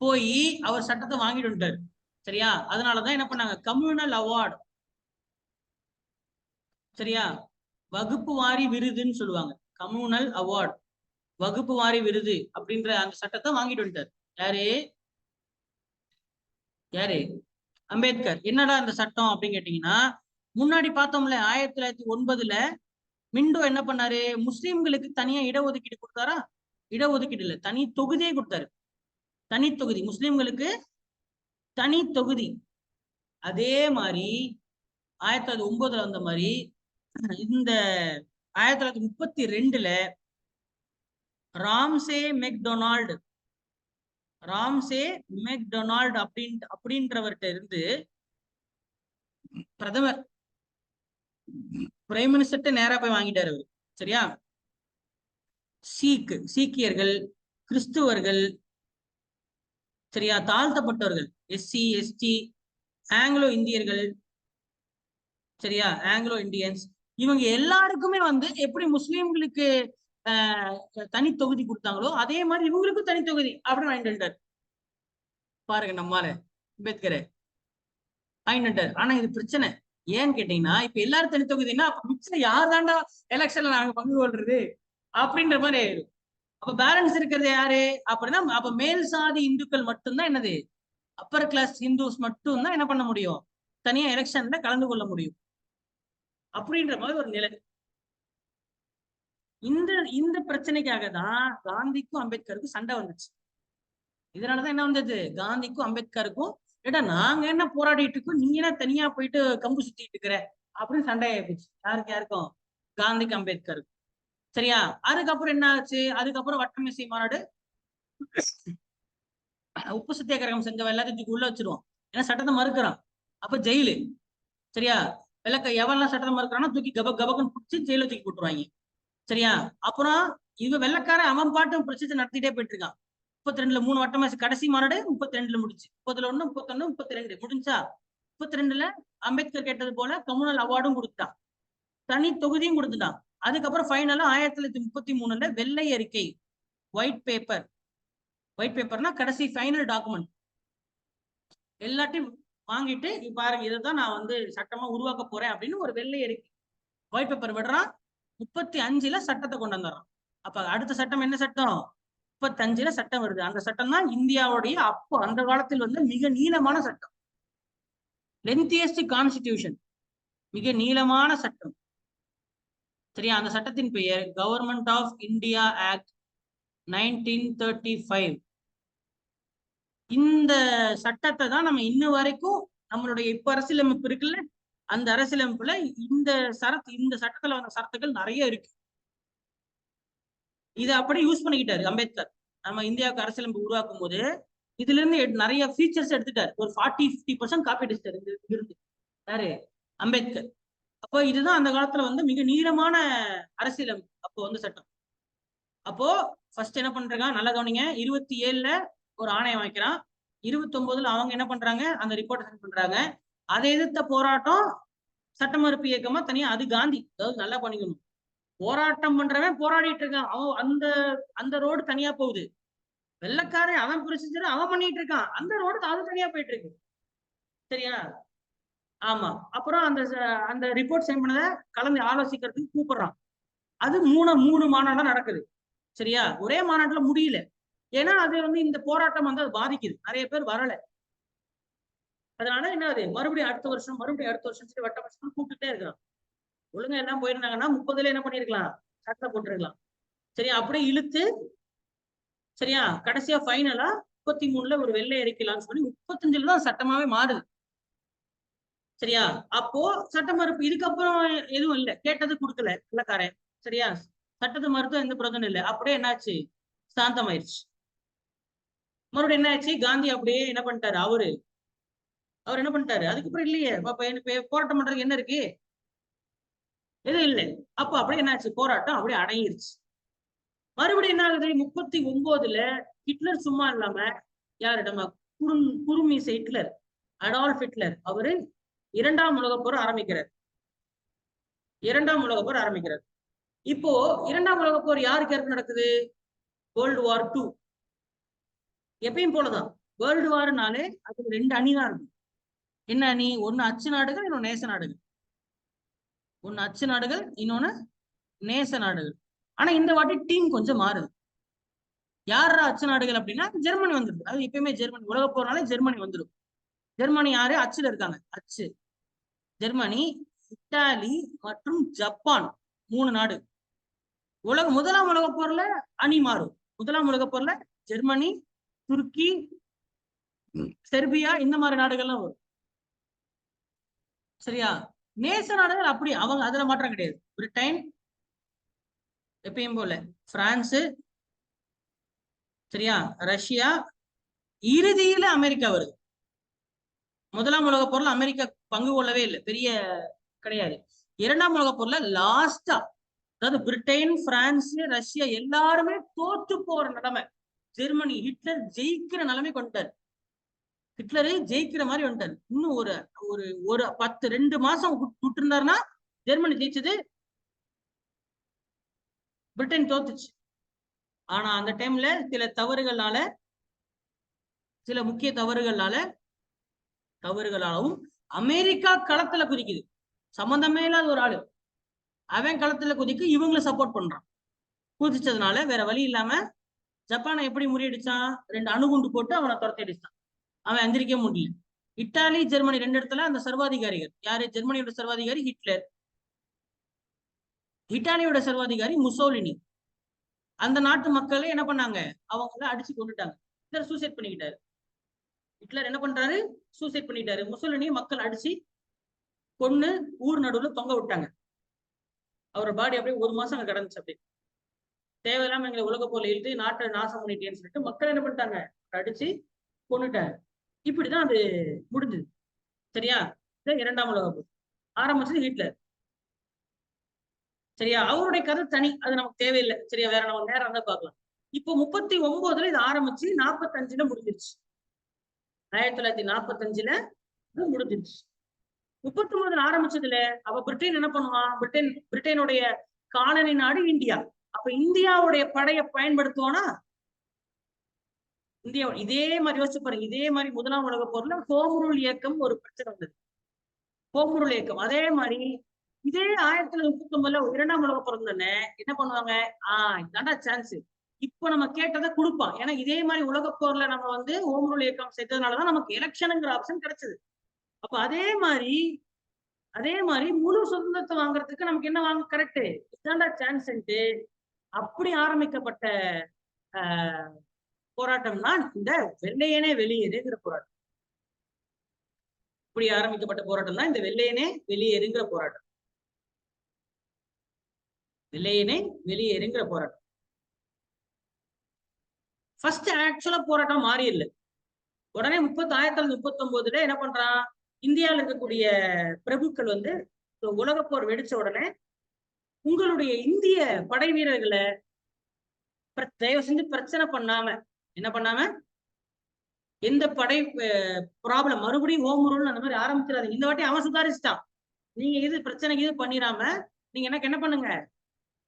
[SPEAKER 1] போய் அவர் சட்டத்தை வாங்கிட்டு வந்துட்டாரு. சரியா, அதனாலதான் என்ன பண்ணாங்க, கம்யூனல் அவார்டு, சரியா, வகுப்பு வாரி விருதுன்னு சொல்லுவாங்க, கம்யூனல் அவார்டு, வகுப்பு வாரி விருது அப்படின்ற அந்த சட்டத்தை வாங்கிட்டு வந்துட்டார். யாரு, யாரு, அம்பேத்கர். என்னடா அந்த சட்டம் அப்படின்னு கேட்டீங்கன்னா, முன்னாடி பார்த்தோம்ல 1909 மிண்டோ என்ன பண்ணாரு, முஸ்லிம்களுக்கு தனியா இடஒதுக்கீடு கொடுத்தாரா, இடஒதுக்கீடு இல்ல, தனி தொகுதியே கொடுத்தாரு, தனி தொகுதி, முஸ்லிம்களுக்கு தனி தொகுதி. அதே மாதிரி 1909 வந்த மாதிரி இந்த 1932 ராம்சே மெக்டொனால்டு, ராம்சே மெக்டொனால்டு அப்படின்றவர்கிட்ட இருந்து பிரதமர் பிரைம் மினிஸ்டர்ட்ட நேரா போய் வாங்கிட்டாரு அவரு. சரியா, சீக்கியர்கள், கிறிஸ்துவர்கள், சரியா, தாழ்த்தப்பட்டவர்கள், எஸ்சி எஸ்டி, ஆங்கிலோ இந்தியர்கள், சரியா, ஆங்கிலோ இந்தியன்ஸ், இவங்க எல்லாருக்குமே வந்து எப்படி முஸ்லிம்களுக்கு தனி தொகுதி கொடுத்தாங்களோ அதே மாதிரி இவங்களுக்கும் தனி தொகுதி அப்படின்னு வாங்கிட்டு வந்துட்டார். பாருங்க நம்மால அம்பேத்கரை வாங்கிட்டு வந்துட்டார். ஆனா இது பிரச்சனை ஏன்னு கேட்டீங்கன்னா, இப்ப எல்லாரும் தனி தொகுதினா அப்ப மிச்சம் யார் தாண்டா எலெக்ஷன்ல நாங்க பங்கு கொள்றது அப்படின்ற மாதிரி ஆயிடும். அப்ப பேலன்ஸ் இருக்கிறது யாரு அப்படின்னா, அப்ப மேல் சாதி இந்துக்கள் மட்டும்தான் என்னது, அப்பர் கிளாஸ் ஹிந்துஸ் மட்டும்தான் என்ன பண்ண முடியும், தனியா எலெக்ஷன்ல கலந்து கொள்ள முடியும் அப்படின்ற மாதிரி ஒரு நிலை. இந்த பிரச்சனைக்காக தான் காந்திக்கும் அம்பேத்கருக்கும் சண்டை வந்துச்சு. இதனாலதான் என்ன வந்தது, காந்திக்கும் அம்பேத்கருக்கும், ஏடா நாங்க என்ன போராடிட்டு இருக்கோம், நீங்க என்ன தனியா போயிட்டு கம்பு சுத்திட்டு இருக்கிற அப்படின்னு சண்டை ஆயிடுச்சு. யாருக்கும், காந்திக்கு அம்பேத்கருக்கு. சரியா, அதுக்கப்புறம் என்ன ஆச்சு, அதுக்கப்புறம் வட்டமேசை மாநாடு, உப்பு சத்தியாகிரகம் செஞ்சவன் எல்லாத்தையும் உள்ள வச்சிருவோம், ஏன்னா சட்டத்தை மறுக்கிறான், அப்ப ஜெயிலு. சரியா, எவெல்லாம் சட்டத்தை மறுக்கிறானோ தூக்கி கபக்குன்னு பிடிச்சி ஜெயில தூக்கி போட்டுருவாங்க. சரியா, அப்புறம் இவ வெள்ளக்காரன் அவன் பாட்டும் பிரச்சனை நடத்திட்டே போயிட்டு இருக்கான். 32 3 வட்டமேசை கடைசி மாநாடு 32 முடிச்சு, 31 31 32 முடிஞ்சா, 32 அம்பேத்கர் கேட்டது போல கம்யூனல் அவார்டும் கொடுத்துட்டான், தனி தொகுதியும் கொடுத்துட்டான். அதுக்கப்புறம் ஃபைனலா 1933 வெள்ளை அறிக்கை, ஒயிட் பேப்பர், ஒயிட் பேப்பர்னா கடைசி ஃபைனல் டாக்குமெண்ட், எல்லாத்தையும் வாங்கிட்டு பாருங்க இதைதான் நான் வந்து சட்டமா உருவாக்க போறேன் அப்படின்னு ஒரு வெள்ளை அறிக்கை ஒயிட் பேப்பர் விடுறான். 35 சட்டத்தை கொண்டு வந்துடுறான். அப்ப அடுத்த சட்டம் என்ன சட்டம், 35 சட்டம் வருது. அந்த சட்டம் தான் இந்தியாவுடைய அப்போ அந்த காலத்தில் வந்து மிக நீளமான சட்டம், லென்த்தியஸ்ட் கான்ஸ்டிடியூஷன், மிக நீளமான சட்டம். சரியா, அந்த சட்டத்தின் பெயர் கவர்மெண்ட் ஆஃப் இந்தியா ஆக்ட் 1935. இந்த சட்டத்தை தான் நம்ம இன்ன வரைக்கும் நம்மளுடைய இப்ப அரசியலமைப்பு இருக்குல்ல, அந்த அரசியலமைப்புல இந்த சட்டத்துல வந்த சரத்துக்கள் நிறைய இருக்கு. இதை அப்படி யூஸ் பண்ணிக்கிட்டாரு அம்பேத்கர். நம்ம இந்தியாவுக்கு அரசியலமைப்பு உருவாக்கும் போது இதுல இருந்து நிறைய ஃபீச்சர்ஸ் எடுத்துட்டாரு. ஒரு 40-50% காப்பி அடிச்சிட்டாரு இருந்து யாரு, அம்பேத்கர். அப்போ இதுதான் அந்த காலத்துல வந்து மிக நீளமான அரசியலமைப்பு அப்போ வந்து சட்டம். அப்போ ஃபர்ஸ்ட் என்ன பண்றாங்க, நல்லா கவனிங்க, 27 ஒரு ஆணையம் வைக்கிறான், 29 அவங்க என்ன பண்றாங்க, அந்த ரிப்போர்ட் சென்ட் பண்றாங்க. அதை எதிர்த்த போராட்டம் சட்ட மறுப்பு இயக்கமா தனியா, அது காந்தி. அதாவது நல்லா பண்ணிக்கணும், போராட்டம் பண்றவன் போராடிட்டு இருக்கான், அவன் அந்த ரோடு தனியா போகுது, வெள்ளக்காரன் அவன் புரிச்சு அவன் பண்ணிட்டு இருக்கான், அந்த ரோடு அது தனியா போயிட்டு இருக்கு. சரியா, ஆமா. அப்புறம் அந்த ரிப்போர்ட் சைன் பண்ணதை கலந்து ஆலோசிக்கிறதுக்கு கூப்பிடுறான். அது மூணு மாநாடா நடக்குது. சரியா, ஒரே மாநாட்டுல முடியல, ஏன்னா அது வந்து இந்த போராட்டம் வந்து அது பாதிக்குது, நிறைய பேர் வரல. அதனால என்ன ஆகுது, மறுபடியும் அடுத்த வருஷம் சொல்லி வட்ட வருஷம் கூப்பிட்டுட்டே இருக்கிறான். ஒழுங்கா எல்லாம் போயிருந்தாங்கன்னா 30 என்ன பண்ணிருக்கலாம், சட்டை போட்டுருக்கலாம். சரியா, அப்படியே இழுத்து, சரியா, கடைசியா ஃபைனலா 33ல ஒரு வெள்ளை அறிக்கை லான்ச் பண்ணி 35ல தான் சட்டமாவே மாறுது. சரியா? அப்போ சட்ட மறுப்பு இதுக்கப்புறம் எதுவும் இல்லை, கேட்டது கொடுக்கல வெள்ளக்காரன். சரியா? சட்டத்தை மறுத்தும் எந்த பிரயோஜனம் இல்லை. அப்படியே என்னாச்சு, சாந்தமாயிருச்சு. மறுபடியும் என்ன ஆச்சு, காந்தி அப்படியே என்ன பண்ணிட்டாரு, அவர் என்ன பண்ணிட்டாரு, அதுக்கப்புறம் இல்லையே போராட்டம் பண்றதுக்கு என்ன இருக்கு, எதுவும் இல்லை. அப்ப அப்படியே என்னாச்சு, போராட்டம் அப்படியே அடங்கிருச்சு. மறுபடியும் என்ன ஆகுது, 39ல ஹிட்லர் சும்மா இல்லாம யாரிடமா குறுமீசை ஹிட்லர், அடால்ஃப் ஹிட்லர், அவரு 2ஆம் உலகப் போர் ஆரம்பிக்கிறார். 2ஆம் உலகப் போர் ஆரம்பிக்கிறார். இப்போ 2ஆம் உலகப் போர் யாருக்கு யாருக்கு நடக்குது, வேர்ல்டு வார் 2. எப்பயும் போலதான் வேர்ல்டு வார்னாலே அதுக்கு 2 அணிதான் இருக்கும். என்ன அணி, ஒண்ணு அச்சு நாடுகள், இன்னொன்னு நேச நாடுகள். ஒண்ணு அச்சு நாடுகள், இன்னொன்னு நேச நாடுகள். ஆனா இந்த வாட்டி டீம் கொஞ்சம் மாறுது. யாரா அச்சு நாடுகள் அப்படின்னா ஜெர்மனி வந்துருது. அது எப்பயுமே ஜெர்மனி, உலக போறனாலே ஜெர்மனி வந்துடும். ஜெர்மனி யாரு, அச்சுல இருக்காங்க. அச்சு ஜெர்மனி, இத்தாலி மற்றும் ஜப்பான் 3 நாடு. முதலாம் உலக போர்ல அணி மாறும். முதலாம் உலக போர்ல ஜெர்மனி, துருக்கி, செர்பியா இந்த மாதிரி நாடுகள்லாம் வரும். சரியா? நேச நாடுகள் அப்படி அவங்க அதுல மாற்றம் கிடையாது. பிரிட்டன் எப்பயும் போல, பிரான்ஸ், சரியா, ரஷ்யா, இறுதியில அமெரிக்கா வருது. முதலாம் உலக போர்ல அமெரிக்கா பங்கு கொள்ளவே இல்லை, பெரிய கிடையாது. 2ஆம் உலக போர்ல லாஸ்டா, அதாவது பிரிட்டன், பிரான்ஸ், ரஷ்யா எல்லாருமே தோற்று போற நிலைமை. ஜெர்மனி ஹிட்லர் ஜெயிக்கிற நிலைமை கொண்டார். ஹிட்லரு ஜெயிக்கிற மாதிரி வந்துட்டாரு. இன்னும் ஒரு 2 மாசம் விட்டு இருந்தாருன்னா ஜெர்மனி ஜெயிச்சது, பிரிட்டன் தோத்துச்சு. ஆனா அந்த டைம்ல சில தவறுகளால, சில முக்கிய தவறுகளாலும் அமெரிக்கா களத்துல குதிக்குது. சம்பந்தமே இல்லாத ஒரு ஆளு அவன் களத்துல குதிக்கு இவங்களை சப்போர்ட் பண்றான். குதிச்சதுனால வேற வழி இல்லாம ஜப்பானை எப்படி முறியடிச்சான், 2 அணுகுண்டு போட்டு அவனை துரத்தி அடிச்சான். அவன் எந்திரிக்க முடியல. இத்தாலி, ஜெர்மனி 2 இடத்துல அந்த சர்வாதிகாரிகள் யாரு, ஜெர்மனியோட சர்வாதிகாரி ஹிட்லர், இத்தாலியோட சர்வாதிகாரி முசோலினி. அந்த நாட்டு மக்களே என்ன பண்ணாங்க, அவங்கள அடிச்சு கொண்டுட்டாங்க. Hitler suicide பண்ணிக்கிட்டாரு. ஹிட்லர் என்ன பண்றாரு, சூசைட் பண்ணிட்டாரு. முசோலினி மக்கள் அடிச்சு கொன்னு ஊர் நடுவுல தொங்க விட்டாங்க. அவரோட பாடி அப்படியே 1 மாசம் அங்க கிடந்துச்சு. அப்படியே தேவையில்லாம எங்களை உலக போல இழுத்து நாட்டை நாசம் பண்ணிட்டேன்னு சொல்லிட்டு மக்கள் என்ன பண்ணிட்டாங்க, அடிச்சு கொண்டுட்டாங்க. இப்படிதான் அது முடிஞ்சது. சரியா? 2ஆம் உலக போர் ஆரம்பிச்சது ஹிட்லர். சரியா? அவருடைய கதை தனி, அது நமக்கு தேவையில்லை. சரியா? வேற நம்ம நேரம் தான் பார்க்கலாம். இப்போ 39ல இது ஆரம்பிச்சு 45ல முடிஞ்சிருச்சு. 1945ல இது முடிஞ்சிருச்சு. 39ல ஆரம்பிச்சதுல அப்ப பிரிட்டன் என்ன பண்ணுவான், பிரிட்டனுடைய காலனி நாடு இந்தியா. அப்ப இந்தியாவுடைய படையை பயன்படுத்துவானா, இந்தியா இதே மாதிரி யோசிச்சு பாருங்க. இதே மாதிரி முதலாம் உலக போர்ல ஹோம் ரூல் இயக்கம் ஒரு பிரச்சனை வந்தது. ஹோம் ரூல் இயக்கம் அதே மாதிரி இதே 1939ல 2ஆம் உலக போர் தானே என்ன பண்ணுவாங்க, இதாண்டா சான்ஸ், இப்ப நம்ம கேட்டதை கொடுப்பான். ஏன்னா இதே மாதிரி உலக போர்ல நம்ம வந்து ஹோம் ரூல் இயக்கம் சேர்த்ததுனாலதான் நமக்கு எலெக்ஷனுங்கிற ஆப்ஷன் கிடைச்சது. அப்ப அதே மாதிரி முழு சுதந்திரத்தை வாங்குறதுக்கு நமக்கு என்ன வாங்க கரெக்ட், இதாண்டா சான்ஸ். அப்படி ஆரம்பிக்கப்பட்ட போராட்டம் தான் இந்த வெள்ளையனே வெளியேறுங்கிற போராட்டம். இப்படி ஆரம்பிக்கப்பட்ட போராட்டம் தான் இந்த வெள்ளையனே வெளியேறுங்கிற போராட்டம். வெள்ளையனே வெளியேறுங்கிற போராட்டம். ஃபர்ஸ்ட் ஆக்சுவலா போராட்டம் மாறி இல்லை. உடனே 1939ல என்ன பண்றான், இந்தியாவில் இருக்கக்கூடிய பிரபுக்கள் வந்து உலகப்போர் வெடிச்ச உடனே உங்களுடைய இந்திய படை வீரர்களை தயவு செஞ்சு பிரச்சனை பண்ணாம, என்ன பண்ணாம, எந்த படை ப்ராப்ளம் மறுபடியும் ஹோம் ரூல் அந்த மாதிரி ஆரம்பிச்சிடாது. இந்த வாட்டி அவன் சுதாரிச்சுட்டான். நீங்க இது பிரச்சனைக்கு இது பண்ணிடாம நீங்க எனக்கு என்ன பண்ணுங்க,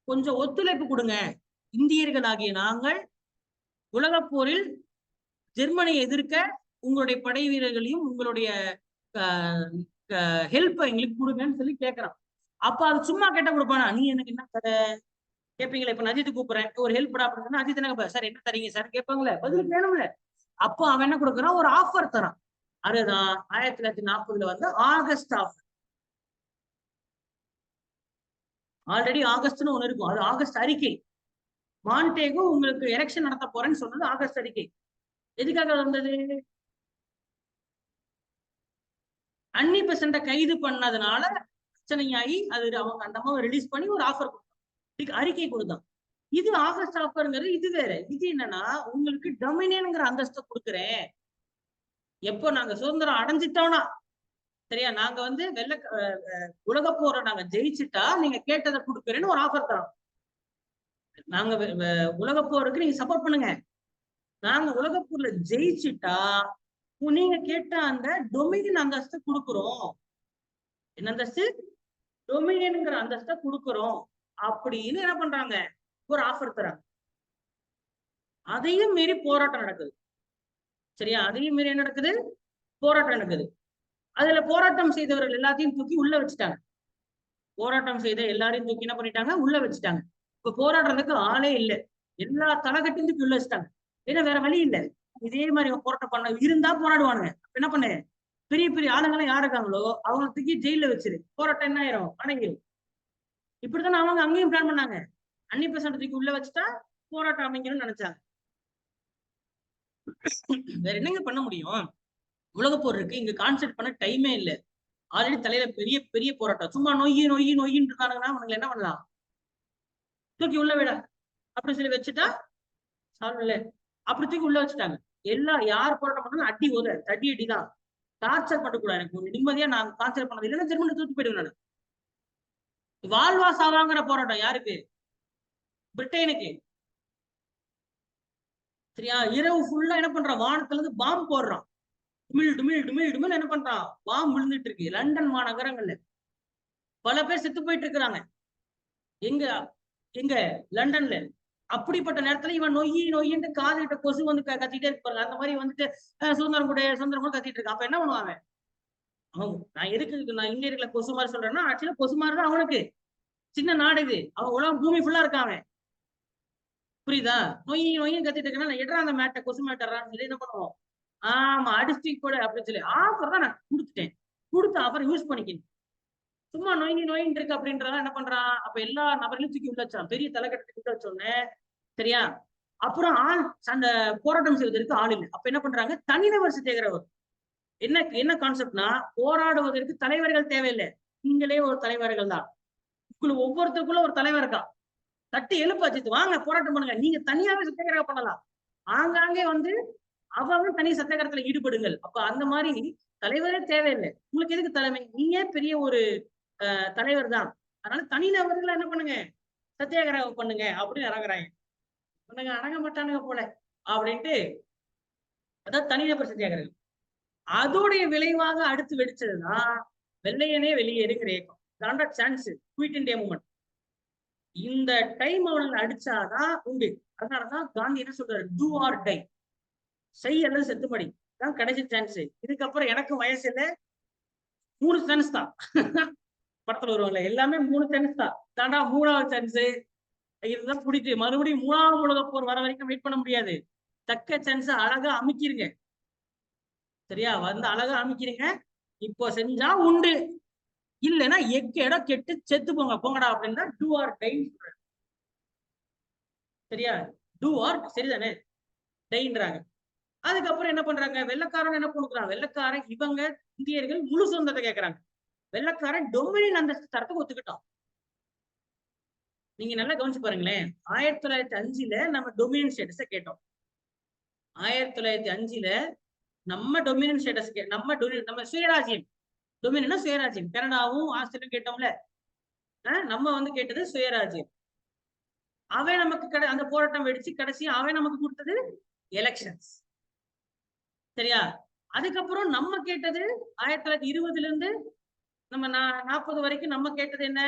[SPEAKER 1] கொஞ்சம் ஒத்துழைப்பு கொடுங்க. இந்தியர்கள் ஆகிய நாங்கள் உலகப் போரில் ஜெர்மனியை எதிர்க்க உங்களுடைய படை வீரர்களையும் உங்களுடைய ஹெல்ப் எங்களுக்கு கொடுங்கன்னு சொல்லி கேட்கறான். அப்ப அது சும்மா கேட்ட கொடுப்பானா, நீ எனக்கு என்ன கதை கேட்பீங்களா, இப்ப அஜித் கூப்பிடுறேன் ஒரு ஹெல்ப் அப்படின்னு அஜித் என்ன சார் என்ன தரீங்க சார் கேட்பாங்களே, பதில் வேணும்ல. அப்போ அவன் என்ன கொடுக்குறான், ஒரு ஆஃபர் தரான். அதுதான் 1940ல வந்து ஆகஸ்ட் ஆஃபர். ஆல்ரெடி ஆகஸ்ட்னு ஒண்ணு இருக்கும், அது ஆகஸ்ட் அறிக்கை. மான்டேகோ உங்களுக்கு எலெக்ஷன் நடத்த போறேன்னு சொன்னது ஆகஸ்ட் அறிக்கை. எதுக்காக வந்தது? அன்னி பெசன்ட கைது பண்ணதுனால பிரச்சனையாகி அது அவங்க அந்த அம்மாவை ரிலீஸ் பண்ணி ஒரு ஆஃபர் கொடுத்தாங்க, அறிக்கை கொடுத்தான். இது ஆகஸ்ட் ஆஃபருங்கிறது இது வேற. இது என்னன்னா உங்களுக்கு டொமினியன்ங்கிற அந்தஸ்தை கொடுக்குறேன். எப்போ நாங்க சுதந்திரம் அடைஞ்சிட்டோம்னா, சரியா, நாங்க வந்து உலக போரை நாங்க ஜெயிச்சுட்டா நீங்க கேட்டதை கொடுக்குறேன்னு ஒரு ஆஃபர் தரோம். நாங்க உலக போருக்கு நீங்க சப்போர்ட் பண்ணுங்க, நாங்க உலக போர்ல ஜெயிச்சுட்டா நீங்க கேட்ட அந்த டொமினியன் அந்தஸ்தை கொடுக்குறோம். என்ன அந்தஸ்து? டொமினியன்ங்கிற அந்தஸ்தை கொடுக்குறோம் அப்படின்னு என்ன பண்றாங்க, ஒரு ஆஃபர் தராங்க. அதையும் மீறி போராட்டம் நடக்குது. சரியா, அதையும் மீறி என்ன நடக்குது? போராட்டம் நடக்குது. அதுல போராட்டம் செய்தவர்கள் எல்லாத்தையும் தூக்கி உள்ள வச்சுட்டாங்க. போராட்டம் செய்த எல்லாரையும் தூக்கி என்ன பண்ணிட்டாங்க, உள்ள வச்சுட்டாங்க. இப்ப போராடுறதுக்கு ஆளே இல்லை, எல்லா தலைகட்டையும் தூக்கி உள்ள வச்சுட்டாங்க. ஏன்னா வேற வழி இல்லை, இதே மாதிரி போராட்டம் பண்ண இருந்தா போராடுவானுங்க. என்ன பண்ணு, பெரிய பெரிய ஆளுங்கெல்லாம் யார் இருக்காங்களோ அவங்க தூக்கி ஜெயில வச்சிரு, போராட்டம் என்ன ஆயிரும், அடங்கிடும். இப்படித்தானே அவங்க அங்கேயும் பிளான் பண்ணாங்க. அன்னி பெசன்ட் தூக்கி உள்ள வச்சுட்டா போராட்டம் அமைக்கணும்னு நினைச்சாங்க. வேற என்னங்க பண்ண முடியும்? உலக போர் இருக்கு, இங்க கான்சென்ட் பண்ண டைமே இல்லை. ஆல்ரெடி தலையில பெரிய பெரிய போராட்டம், சும்மா நொய்யின்னு இருக்கானுங்கன்னா அவனுங்களை என்ன பண்ணலாம், தூக்கி உள்ள விட அப்படி சொல்லி வச்சுட்டா சால்வ் இல்லை. அப்படி தூக்கி உள்ள வச்சுட்டாங்க. யார் போராட்டம் பண்ணாலும் அடி உத தடி அடிதான், டார்ச்சர் பண்ணக்கூடாது. எனக்கு நிம்மதியா நான் கான்சென்ட் பண்ணது இல்லைன்னா ஜெர்மனி தூக்கி போயிடுவேன் நான். வாழ்வா சாவாங்கிற போராட்டம் யாருக்கு? பிரிட்டனுக்கு. சரியா, இரவு ஃபுல்லா என்ன பண்றான், வானத்துல இருந்து பாம்பு போடுறான், டுமில் என்ன பண்றான், பாம்பு விழுந்துட்டு இருக்கு. லண்டன் மாநகரங்கள்ல பல பேர் செத்து போயிட்டு இருக்கிறாங்க. எங்க எங்க லண்டன்ல. அப்படிப்பட்ட நேரத்துல இவன் நொய்யின்னு காதுகிட்ட கொசு வந்து கத்திட்டே இருப்பாங்க. அந்த மாதிரி வந்துட்டு சுதந்திரம் கூட கத்திட்டு இருக்கான். அப்ப என்ன பண்ணுவாங்க, நான் எதுக்கு நான் இந்தியர்களை கொசு மாதிரி சொல்றேன்னா, ஆக்சுவலா கொசு மாதிரி தான் அவனுக்கு. சின்ன நாடு இது, அவன் உலகம் பூமி ஃபுல்லா இருக்காங்க. புரியுதா? நொய்யும் கத்திட்டு இருக்கா, நான் எட்ரா அந்த மேட்டை கொசு மேட்டர்றான்னு சொல்லி என்ன பண்ணுவோம், ஆமா அடிச்சு கூட அப்படின்னு சொல்லி ஆஃபர் தான் நான் கொடுத்துட்டேன், கொடுத்த ஆஃபர் யூஸ் பண்ணிக்கணும். சும்மா நொயின்னு இருக்கு அப்படின்றதான் என்ன பண்றான். அப்ப எல்லா நபர்களையும் தூக்கி உள்ள வச்சான், பெரிய தலைக்கட்டத்தை உள்ள வச்சோன்னே. சரியா, அப்புறம் அந்த போராட்டம் செய்வதற்கு ஆள் இல்லை. அப்ப என்ன பண்றாங்க, தனிநபர் சத்தியாகிரகம். என்ன கான்செப்ட்னா, போராடுவதற்கு தலைவர்கள் தேவையில்லை, நீங்களே ஒரு தலைவர்கள் தான். உங்களுக்கு ஒவ்வொருத்தருக்குள்ள ஒரு தலைவர் இருக்கா, தட்டி எழுப்பாச்சு, வாங்க போராட்டம் பண்ணுங்க, நீங்க தனியாவே சத்தியாகிரகம் பண்ணலாம். ஆங்காங்கே வந்து அவங்க தனி சத்தியாகிரகத்துல ஈடுபடுங்கள். அப்ப அந்த மாதிரி தலைவரே தேவையில்லை, உங்களுக்கு எதுக்கு தலைமை, நீங்க பெரிய ஒரு தலைவர் தான். அதனால தனிநபர்கள் என்ன பண்ணுங்க, சத்தியாகிரகம் பண்ணுங்க அப்படின்னு இறங்குறாங்க. அடங்க மாட்டானுங்க போல அப்படின்ட்டு. அதாவது தனிநபர் சத்தியாகிரகம். அதோடைய விளைவாக அடுத்து வெடிச்சதுதான் வெள்ளையனே வெளியேறுங்கிற இயக்கம். சான்ஸ் குயிட் இந்தியா மூவ்மெண்ட். இந்த டைம் அவனுங்களை அடிச்சாதான் உண்டு. அதனாலதான் காந்தி என்ன சொல்றாரு, டூ ஆர் டை, செய் அல்லது செத்துப்படி தான் கடைசி சான்ஸ். இதுக்கப்புறம் எனக்கு வயசு இல்லை, 3 சான்ஸ் தான். படத்துல வருவாங்கல்ல, எல்லாமே 3 சான்ஸ் தான், தாண்டா 3வது சான்ஸ். இதுதான் பிடிச்சி மறுபடியும் 3ஆம் உலக போர் வர வரைக்கும் வெயிட் பண்ண முடியாது. தக்க சான்ஸ் அழகா அமைக்கிறீங்க. சரியா, வந்து அழகா அமைக்கிறீங்க. இப்போ செஞ்சா உண்டு, இல்லைன்னா எக்கேடா கெட்டு செத்து போங்கடா அப்படின்னா டூ ஆர் டை. சரியா, டூ ஆர் சரிதானே டைன்றாங்க. அதுக்கப்புறம் என்ன பண்றாங்க, வெள்ளக்காரன் என்ன கொடுக்குறான், வெள்ளக்காரன் இவங்க இந்தியர்கள் முழு சுதந்திரத்தை கேட்கறாங்க. வெள்ளக்காரன் டொமினியன் அந்தஸ்து தரத்துக்கு ஒத்துக்கிட்டான். நீங்க நல்லா கவனிச்சு பாருங்களேன், 1905 நம்ம டொமினியன் ஸ்டேட்டஸ கேட்டோம். 1905 நம்ம டொமினியன் ஸ்டேட்டஸ் நம்ம சுயராஜ்யம். டொமினியன்னா சுயராஜ்யம். கனடாவும் ஆஸ்திரேலியா கேட்டோம்ல, நம்ம வந்து கேட்டது சுயராஜ்யம். அவன் நமக்கு அந்த போராட்டம் வெடிச்சு கடைசி அவன் நமக்கு கொடுத்தது எலெக்ஷன்ஸ். சரியா, அதுக்கப்புறம் நம்ம கேட்டது 1920 இருந்து நம்ம 40 வரைக்கும் நம்ம கேட்டது என்ன,